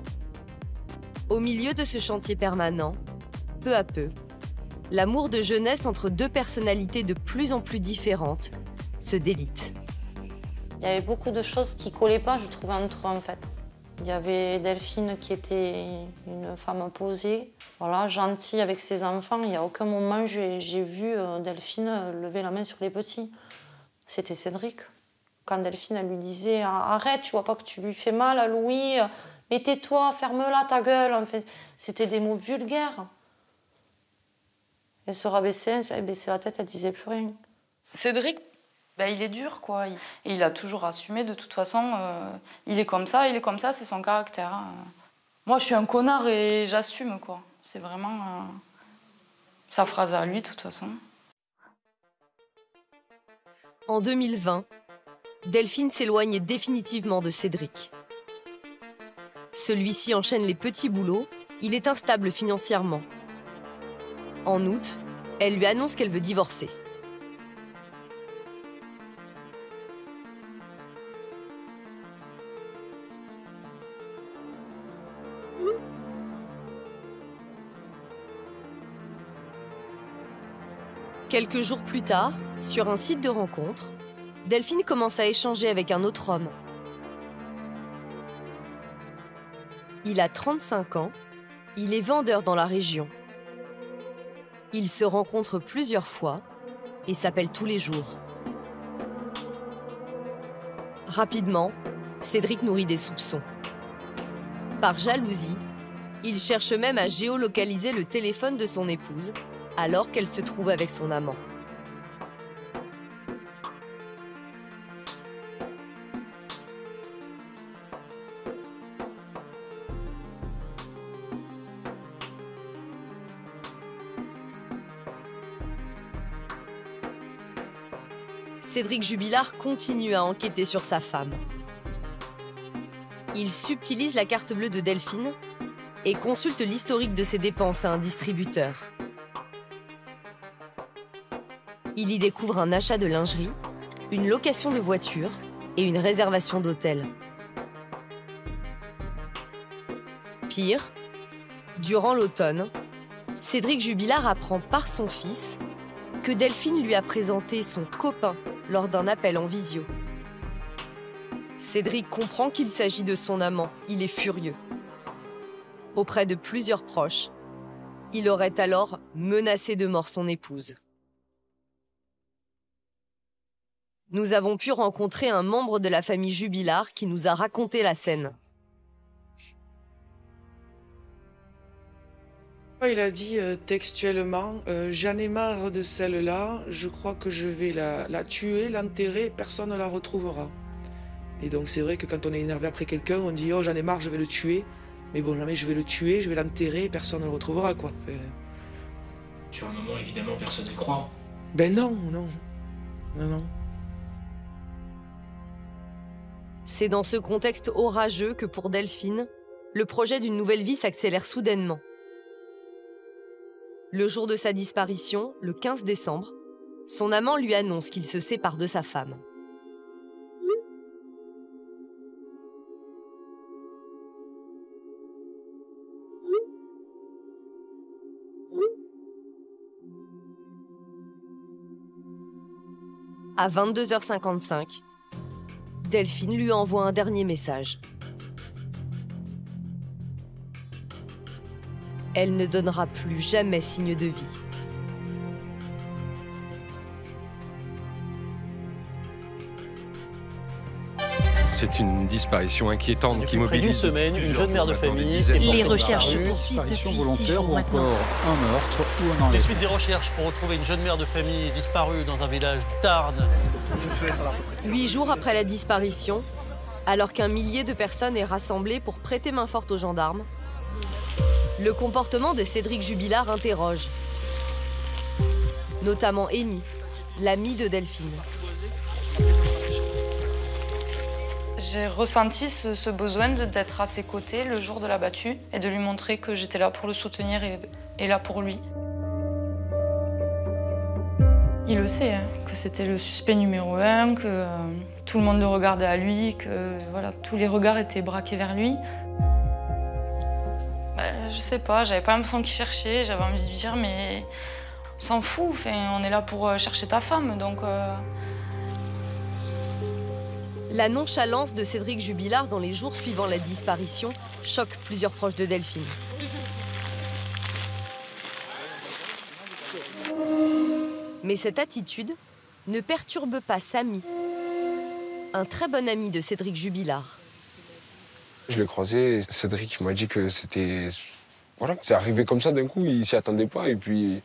Speaker 13: Au milieu de ce chantier permanent, peu à peu, l'amour de jeunesse entre deux personnalités de plus en plus différentes se délite.
Speaker 12: Il y avait beaucoup de choses qui collaient pas, je trouvais, entre eux, en fait. Il y avait Delphine qui était une femme posée, voilà, gentille avec ses enfants. Il n'y a aucun moment j'ai vu Delphine lever la main sur les petits. C'était Cédric. Quand Delphine elle lui disait « Arrête, tu vois pas que tu lui fais mal à Louis, mais tais-toi, ferme-la ta gueule ». En fait, c'était des mots vulgaires. Elle se rabaissait, elle baissait la tête, elle disait plus rien. Cédric, ben, il est dur, quoi. Et il a toujours assumé, de toute façon, il est comme ça, c'est son caractère. Moi, je suis un connard et j'assume, quoi. C'est vraiment sa phrase à lui, de toute façon.
Speaker 13: En 2020, Delphine s'éloigne définitivement de Cédric. Celui-ci enchaîne les petits boulots, il est instable financièrement. En août, elle lui annonce qu'elle veut divorcer. Quelques jours plus tard, sur un site de rencontre, Delphine commence à échanger avec un autre homme. Il a 35 ans, il est vendeur dans la région. Ils se rencontrent plusieurs fois et s'appellent tous les jours. Rapidement, Cédric nourrit des soupçons. Par jalousie, il cherche même à géolocaliser le téléphone de son épouse alors qu'elle se trouve avec son amant. Cédric Jubilard continue à enquêter sur sa femme. Il subtilise la carte bleue de Delphine et consulte l'historique de ses dépenses à un distributeur. Il y découvre un achat de lingerie, une location de voiture et une réservation d'hôtel. Pire, durant l'automne, Cédric Jubilard apprend par son fils que Delphine lui a présenté son copain lors d'un appel en visio. Cédric comprend qu'il s'agit de son amant, il est furieux. Auprès de plusieurs proches, il aurait alors menacé de mort son épouse. Nous avons pu rencontrer un membre de la famille Jubilard qui nous a raconté la scène.
Speaker 14: Il a dit textuellement « J'en ai marre de celle-là, je crois que je vais la tuer, l'enterrer, personne ne la retrouvera. » Et donc c'est vrai que quand on est énervé après quelqu'un, on dit « Oh, j'en ai marre, je vais le tuer. » Mais bon, jamais je vais le tuer, je vais l'enterrer, personne ne le retrouvera, quoi.
Speaker 4: Sur un moment, évidemment, personne n'y croit.
Speaker 14: Ben non, non. Non, non.
Speaker 13: C'est dans ce contexte orageux que pour Delphine, le projet d'une nouvelle vie s'accélère soudainement. Le jour de sa disparition, le 15 décembre, son amant lui annonce qu'il se sépare de sa femme. À 22h55, Delphine lui envoie un dernier message. Elle ne donnera plus jamais signe de vie.
Speaker 10: C'est une disparition inquiétante qui mobilise.
Speaker 20: Depuis près d'une semaine, une jeune mère de famille est
Speaker 15: Les recherches se poursuivent depuis 6 jours
Speaker 19: ou
Speaker 15: maintenant.
Speaker 19: encore un meurtre ou un
Speaker 20: Les
Speaker 19: enlèvement.
Speaker 20: suites des recherches pour retrouver une jeune mère de famille disparue dans un village du Tarn.
Speaker 13: 8 jours après la disparition, alors qu'un millier de personnes est rassemblé pour prêter main forte aux gendarmes, le comportement de Cédric Jubilard interroge. Notamment Amy, l'amie de Delphine.
Speaker 12: J'ai ressenti ce besoin d'être à ses côtés le jour de la battue et de lui montrer que j'étais là pour le soutenir et là pour lui. Il le sait, hein, que c'était le suspect numéro 1, que tout le monde le regardait à lui, que voilà, tous les regards étaient braqués vers lui. Je sais pas, j'avais pas l'impression qu'il cherchait, j'avais envie de lui dire mais s'en fout, enfin, on est là pour chercher ta femme, donc...
Speaker 13: La nonchalance de Cédric Jubilard dans les jours suivant la disparition choque plusieurs proches de Delphine. Mais cette attitude ne perturbe pas Samy, un très bon ami de Cédric Jubilard.
Speaker 16: Je l'ai croisé, Cédric m'a dit que c'était... Voilà, c'est arrivé comme ça d'un coup, il s'y attendait pas. Et puis,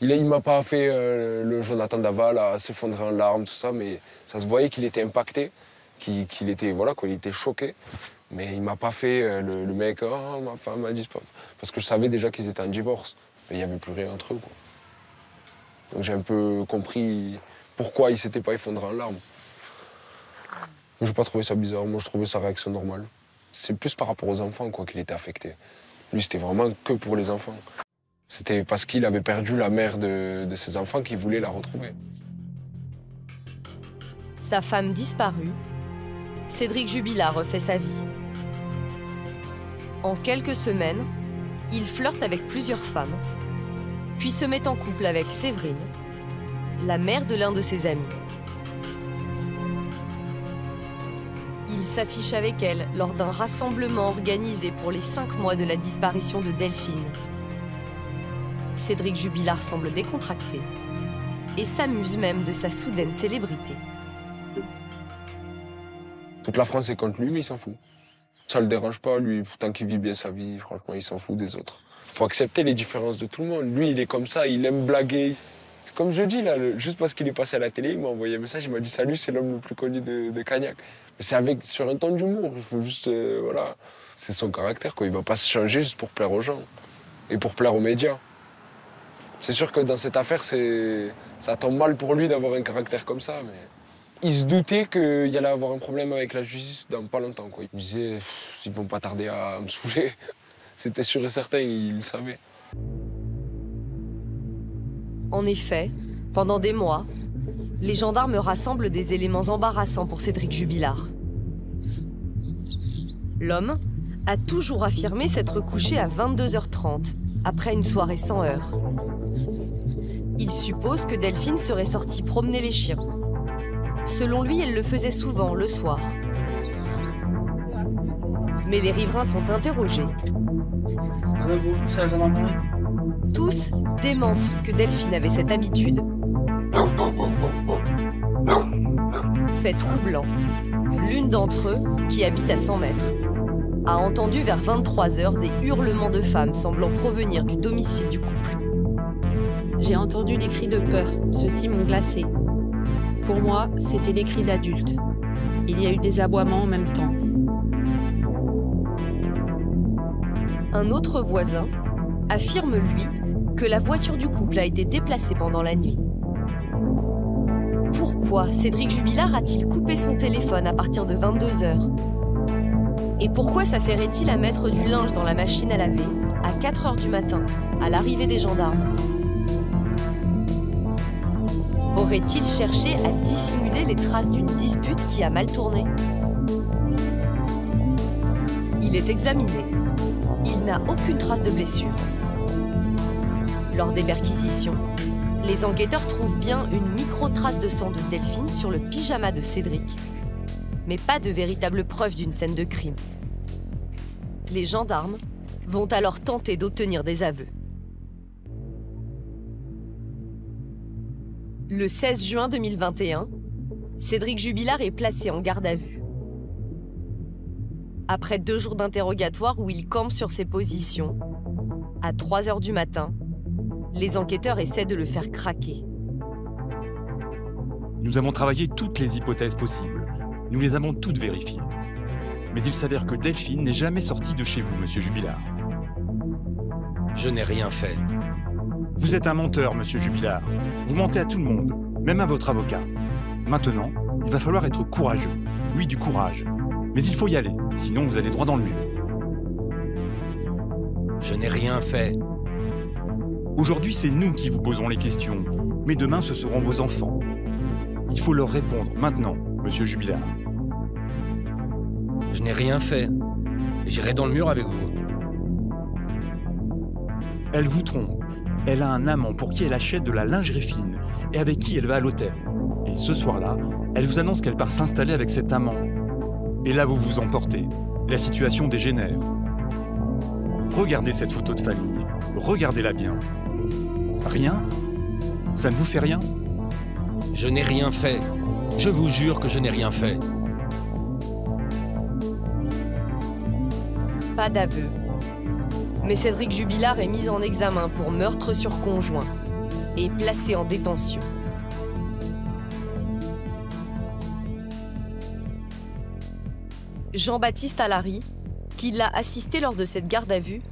Speaker 16: il m'a pas fait le Jonathan Daval à s'effondrer en larmes, tout ça, mais ça se voyait qu'il était impacté, qu'il était, voilà, qu'il était choqué. Mais il m'a pas fait le mec, oh, ma femme a disparu. Parce que je savais déjà qu'ils étaient en divorce. Mais il n'y avait plus rien entre eux, quoi. Donc j'ai un peu compris pourquoi il s'était pas effondré en larmes. Mais j'ai pas trouvé ça bizarre, moi je trouvais sa réaction normale. C'est plus par rapport aux enfants, quoi, qu'il était affecté. Lui, c'était vraiment que pour les enfants. C'était parce qu'il avait perdu la mère de ses enfants qu'il voulait la retrouver.
Speaker 13: Sa femme disparue, Cédric Jubilard refait sa vie. En quelques semaines, il flirte avec plusieurs femmes, puis se met en couple avec Séverine, la mère de l'un de ses amis. Il s'affiche avec elle lors d'un rassemblement organisé pour les 5 mois de la disparition de Delphine. Cédric Jubilard semble décontracté et s'amuse même de sa soudaine célébrité.
Speaker 16: Toute la France est contre lui, mais il s'en fout. Ça le dérange pas, lui, tant qu'il vit bien sa vie, franchement, il s'en fout des autres. Faut accepter les différences de tout le monde. Lui, il est comme ça, il aime blaguer. C'est comme je dis, là, juste parce qu'il est passé à la télé, il m'a envoyé un message, il m'a dit « Salut, c'est l'homme le plus connu de Cagnac ». Mais c'est sur un ton d'humour, il faut juste, voilà. C'est son caractère, quoi. Il va pas se changer juste pour plaire aux gens et pour plaire aux médias. C'est sûr que dans cette affaire, ça tombe mal pour lui d'avoir un caractère comme ça, mais... Il se doutait qu'il y allait avoir un problème avec la justice dans pas longtemps, quoi. Il me disait « Ils vont pas tarder à me saouler ». C'était sûr et certain, il le savait.
Speaker 13: En effet, pendant des mois, les gendarmes rassemblent des éléments embarrassants pour Cédric Jubilard. L'homme a toujours affirmé s'être couché à 22h30, après une soirée sans heure. Il suppose que Delphine serait sortie promener les chiens. Selon lui, elle le faisait souvent, le soir. Mais les riverains sont interrogés. Tous démentent que Delphine avait cette habitude. Fait troublant, l'une d'entre eux, qui habite à 100 mètres, a entendu vers 23h des hurlements de femmes semblant provenir du domicile du couple.
Speaker 17: J'ai entendu des cris de peur, ceux-ci m'ont glacé. Pour moi, c'était des cris d'adultes. Il y a eu des aboiements en même temps.
Speaker 13: Un autre voisin affirme, lui, que la voiture du couple a été déplacée pendant la nuit. Pourquoi Cédric Jubilard a-t-il coupé son téléphone à partir de 22h? Et pourquoi s'affairait-il à mettre du linge dans la machine à laver à 4h du matin, à l'arrivée des gendarmes? Aurait-il cherché à dissimuler les traces d'une dispute qui a mal tourné? Il est examiné. Il n'a aucune trace de blessure. Lors des perquisitions, les enquêteurs trouvent bien une micro-trace de sang de Delphine sur le pyjama de Cédric. Mais pas de véritable preuve d'une scène de crime. Les gendarmes vont alors tenter d'obtenir des aveux. Le 16 juin 2021, Cédric Jubilard est placé en garde à vue. Après 2 jours d'interrogatoire où il campe sur ses positions, à 3h du matin, les enquêteurs essaient de le faire craquer.
Speaker 10: Nous avons travaillé toutes les hypothèses possibles. Nous les avons toutes vérifiées. Mais il s'avère que Delphine n'est jamais sortie de chez vous, monsieur Jubilard.
Speaker 5: Je n'ai rien fait.
Speaker 10: Vous êtes un menteur, monsieur Jubilard. Vous mentez à tout le monde, même à votre avocat. Maintenant, il va falloir être courageux. Oui, du courage. Mais il faut y aller, sinon vous allez droit dans le mur.
Speaker 5: Je n'ai rien fait.
Speaker 10: Aujourd'hui, c'est nous qui vous posons les questions. Mais demain, ce seront vos enfants. Il faut leur répondre maintenant, monsieur Jubilard.
Speaker 5: Je n'ai rien fait. J'irai dans le mur avec vous.
Speaker 10: Elle vous trompe. Elle a un amant pour qui elle achète de la lingerie fine et avec qui elle va à l'hôtel. Et ce soir-là, elle vous annonce qu'elle part s'installer avec cet amant. Et là, vous vous emportez. La situation dégénère. Regardez cette photo de famille. Regardez-la bien. Rien? Ça ne vous fait rien?
Speaker 5: Je n'ai rien fait. Je vous jure que je n'ai rien fait.
Speaker 13: Pas d'aveu. Mais Cédric Jubilard est mis en examen pour meurtre sur conjoint et placé en détention. Jean-Baptiste Allary, qui l'a assisté lors de cette garde à vue,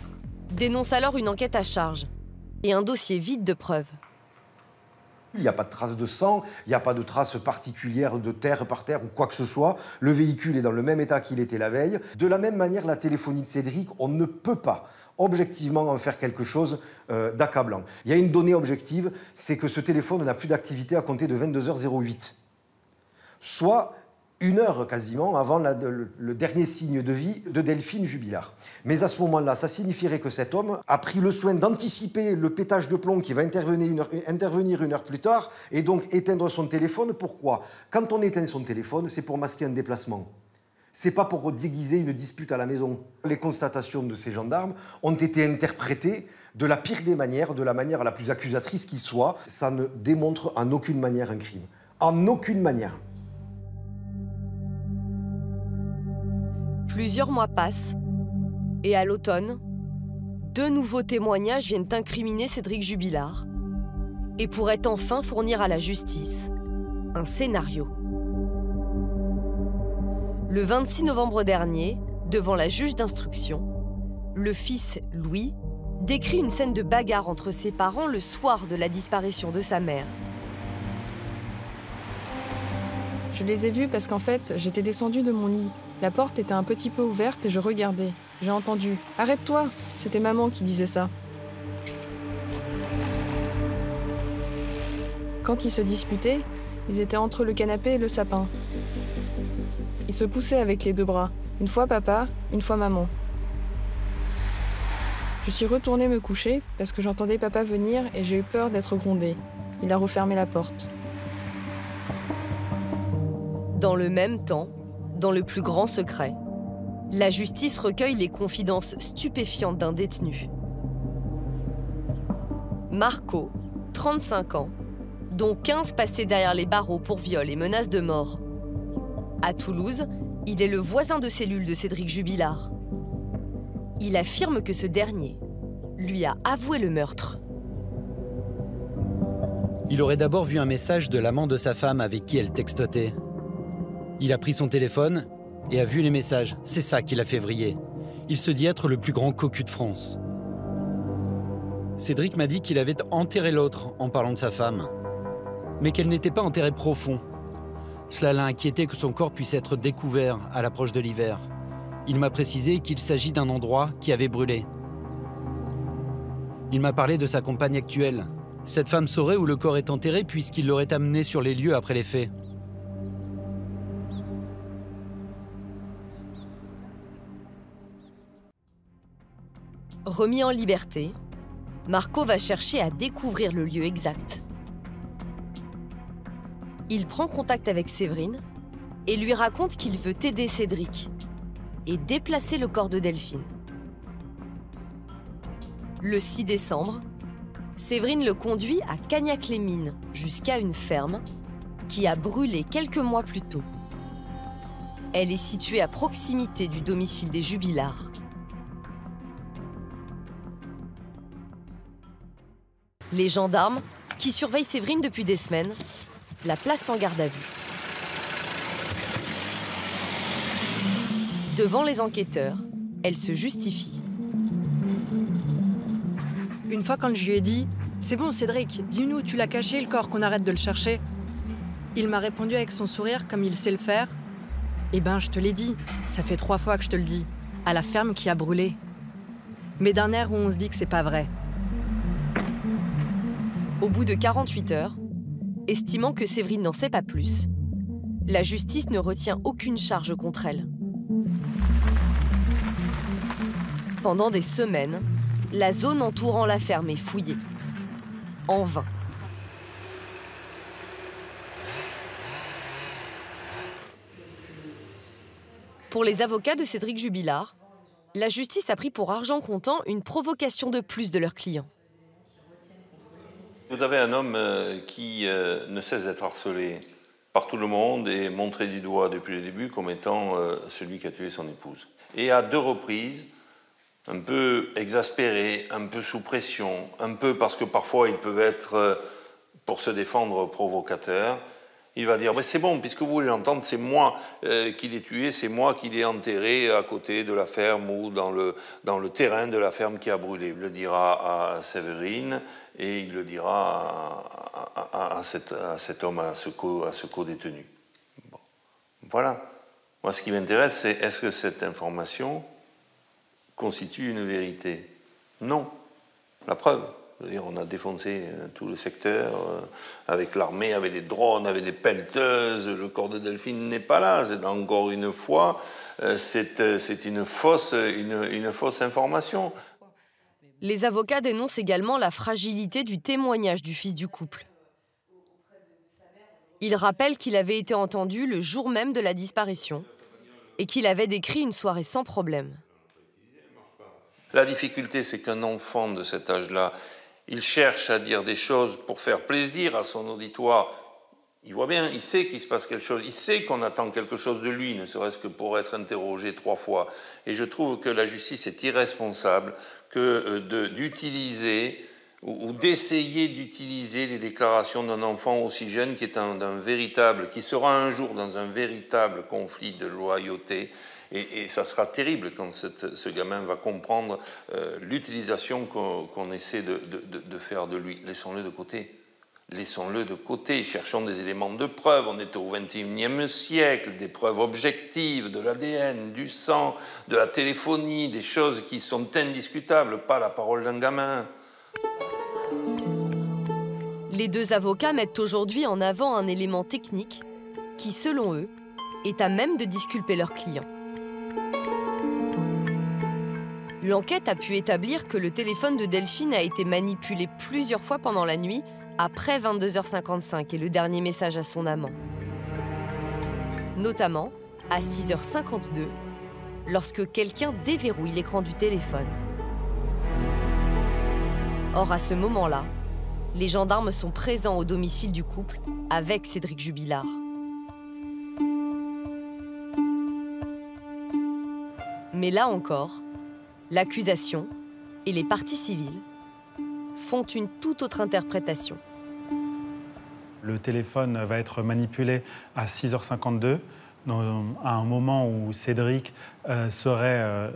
Speaker 13: dénonce alors une enquête à charge et un dossier vide de preuves.
Speaker 6: Il n'y a pas de traces de sang, il n'y a pas de traces particulières de terre par terre ou quoi que ce soit. Le véhicule est dans le même état qu'il était la veille. De la même manière, la téléphonie de Cédric, on ne peut pas objectivement en faire quelque chose d'accablant. Il y a une donnée objective, c'est que ce téléphone n'a plus d'activité à compter de 22h08. Soit 1 heure quasiment avant le dernier signe de vie de Delphine Jubilard. Mais à ce moment-là, ça signifierait que cet homme a pris le soin d'anticiper le pétage de plomb qui va intervenir 1 heure plus tard et donc éteindre son téléphone. Pourquoi? Quand on éteint son téléphone, c'est pour masquer un déplacement. C'est pas pour déguiser une dispute à la maison. Les constatations de ces gendarmes ont été interprétées de la pire des manières, de la manière la plus accusatrice qui soit. Ça ne démontre en aucune manière un crime. En aucune manière.
Speaker 13: Plusieurs mois passent, et à l'automne, 2 nouveaux témoignages viennent incriminer Cédric Jubilard et pourraient enfin fournir à la justice un scénario. Le 26 novembre dernier, devant la juge d'instruction, le fils Louis décrit une scène de bagarre entre ses parents le soir de la disparition de sa mère.
Speaker 21: Je les ai vus parce qu'en fait, j'étais descendue de mon lit. La porte était un petit peu ouverte et je regardais. J'ai entendu « Arrête-toi !» C'était maman qui disait ça. Quand ils se disputaient, ils étaient entre le canapé et le sapin. Ils se poussaient avec les 2 bras. Une fois papa, une fois maman. Je suis retournée me coucher parce que j'entendais papa venir et j'ai eu peur d'être grondée. Il a refermé la porte.
Speaker 13: Dans le même temps, dans le plus grand secret, la justice recueille les confidences stupéfiantes d'un détenu. Marco, 35 ans, dont 15 passés derrière les barreaux pour viol et menaces de mort. À Toulouse, il est le voisin de cellule de Cédric Jubilard. Il affirme que ce dernier lui a avoué le meurtre.
Speaker 7: Il aurait d'abord vu un message de l'amant de sa femme avec qui elle textotait. Il a pris son téléphone et a vu les messages. C'est ça qui l'a fait vriller. Il se dit être le plus grand cocu de France. Cédric m'a dit qu'il avait enterré l'autre en parlant de sa femme, mais qu'elle n'était pas enterrée profond. Cela l'a inquiété que son corps puisse être découvert à l'approche de l'hiver. Il m'a précisé qu'il s'agit d'un endroit qui avait brûlé. Il m'a parlé de sa compagne actuelle. Cette femme saurait où le corps est enterré puisqu'il l'aurait amené sur les lieux après les faits.
Speaker 13: Remis en liberté, Marco va chercher à découvrir le lieu exact. Il prend contact avec Séverine et lui raconte qu'il veut aider Cédric et déplacer le corps de Delphine. Le 6 décembre, Séverine le conduit à Cagnac-les-Mines jusqu'à une ferme qui a brûlé quelques mois plus tôt. Elle est située à proximité du domicile des Jubilard. Les gendarmes, qui surveillent Séverine depuis des semaines, la placent en garde à vue. Devant les enquêteurs, elle se justifie.
Speaker 18: Une fois quand je lui ai dit « C'est bon Cédric, dis-nous où tu l'as caché le corps, qu'on arrête de le chercher », il m'a répondu avec son sourire comme il sait le faire. « Eh ben, je te l'ai dit, ça fait 3 fois que je te le dis, à la ferme qui a brûlé. » Mais d'un air où on se dit que c'est pas vrai.
Speaker 13: Au bout de 48 heures, estimant que Séverine n'en sait pas plus, la justice ne retient aucune charge contre elle. Pendant des semaines, la zone entourant la ferme est fouillée. en vain. Pour les avocats de Cédric Jubilard, la justice a pris pour argent comptant une provocation de plus de leurs clients.
Speaker 9: Vous avez un homme qui ne cesse d'être harcelé par tout le monde et montré du doigt depuis le début comme étant celui qui a tué son épouse. Et à 2 reprises, un peu exaspéré, un peu sous pression, un peu parce que parfois ils peuvent être, pour se défendre, provocateurs, il va dire, mais c'est bon, puisque vous voulez l'entendre, c'est moi qui l'ai tué, c'est moi qui l'ai enterré à côté de la ferme ou dans le terrain de la ferme qui a brûlé. Il le dira à Séverine et il le dira à cet homme, à ce co-détenu. Bon. Voilà. Moi, ce qui m'intéresse, c'est est-ce que cette information constitue une vérité? Non. La preuve. C'est-à-dire, on a défoncé tout le secteur avec l'armée, avec les drones, avec les pelleteuses. Le corps de Delphine n'est pas là. C'est encore une fois, c'est une fausse information.
Speaker 13: Les avocats dénoncent également la fragilité du témoignage du fils du couple. Ils rappellent qu'il avait été entendu le jour même de la disparition et qu'il avait décrit une soirée sans problème.
Speaker 9: La difficulté, c'est qu'un enfant de cet âge-là, il cherche à dire des choses pour faire plaisir à son auditoire. Il voit bien, il sait qu'il se passe quelque chose, il sait qu'on attend quelque chose de lui, ne serait-ce que pour être interrogé 3 fois. Et je trouve que la justice est irresponsable que d'utiliser ou d'essayer d'utiliser les déclarations d'un enfant aussi jeune qui sera un jour dans un véritable conflit de loyauté. Et ça sera terrible quand ce gamin va comprendre l'utilisation qu'on essaie de faire de lui. Laissons-le de côté. Laissons-le de côté. Cherchons des éléments de preuve. On est au XXIe siècle, des preuves objectives, de l'ADN, du sang, de la téléphonie, des choses qui sont indiscutables, pas la parole d'un gamin.
Speaker 13: Les 2 avocats mettent aujourd'hui en avant un élément technique qui, selon eux, est à même de disculper leurs clients. L'enquête a pu établir que le téléphone de Delphine a été manipulé plusieurs fois pendant la nuit, après 22h55 et le dernier message à son amant. Notamment à 6h52, lorsque quelqu'un déverrouille l'écran du téléphone. Or, à ce moment-là, les gendarmes sont présents au domicile du couple avec Cédric Jubilard. Mais là encore, l'accusation et les parties civiles font une toute autre interprétation.
Speaker 23: Le téléphone va être manipulé à 6h52, à un moment où Cédric serait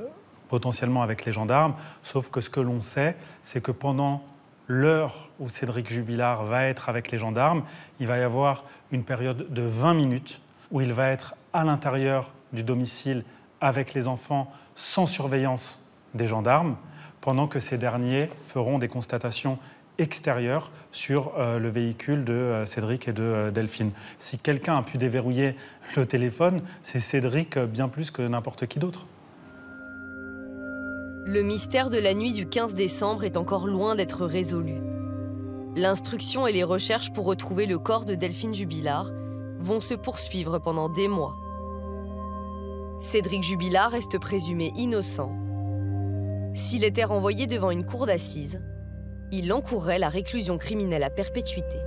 Speaker 23: potentiellement avec les gendarmes, sauf que ce que l'on sait, c'est que pendant l'heure où Cédric Jubilard va être avec les gendarmes, il va y avoir une période de 20 minutes où il va être à l'intérieur du domicile avec les enfants sans surveillance des gendarmes, pendant que ces derniers feront des constatations extérieures sur le véhicule de Cédric et de Delphine. Si quelqu'un a pu déverrouiller le téléphone, c'est Cédric bien plus que n'importe qui d'autre.
Speaker 13: Le mystère de la nuit du 15 décembre est encore loin d'être résolu. L'instruction et les recherches pour retrouver le corps de Delphine Jubilard vont se poursuivre pendant des mois. Cédric Jubilard reste présumé innocent. S'il était renvoyé devant une cour d'assises, il encourrait la réclusion criminelle à perpétuité.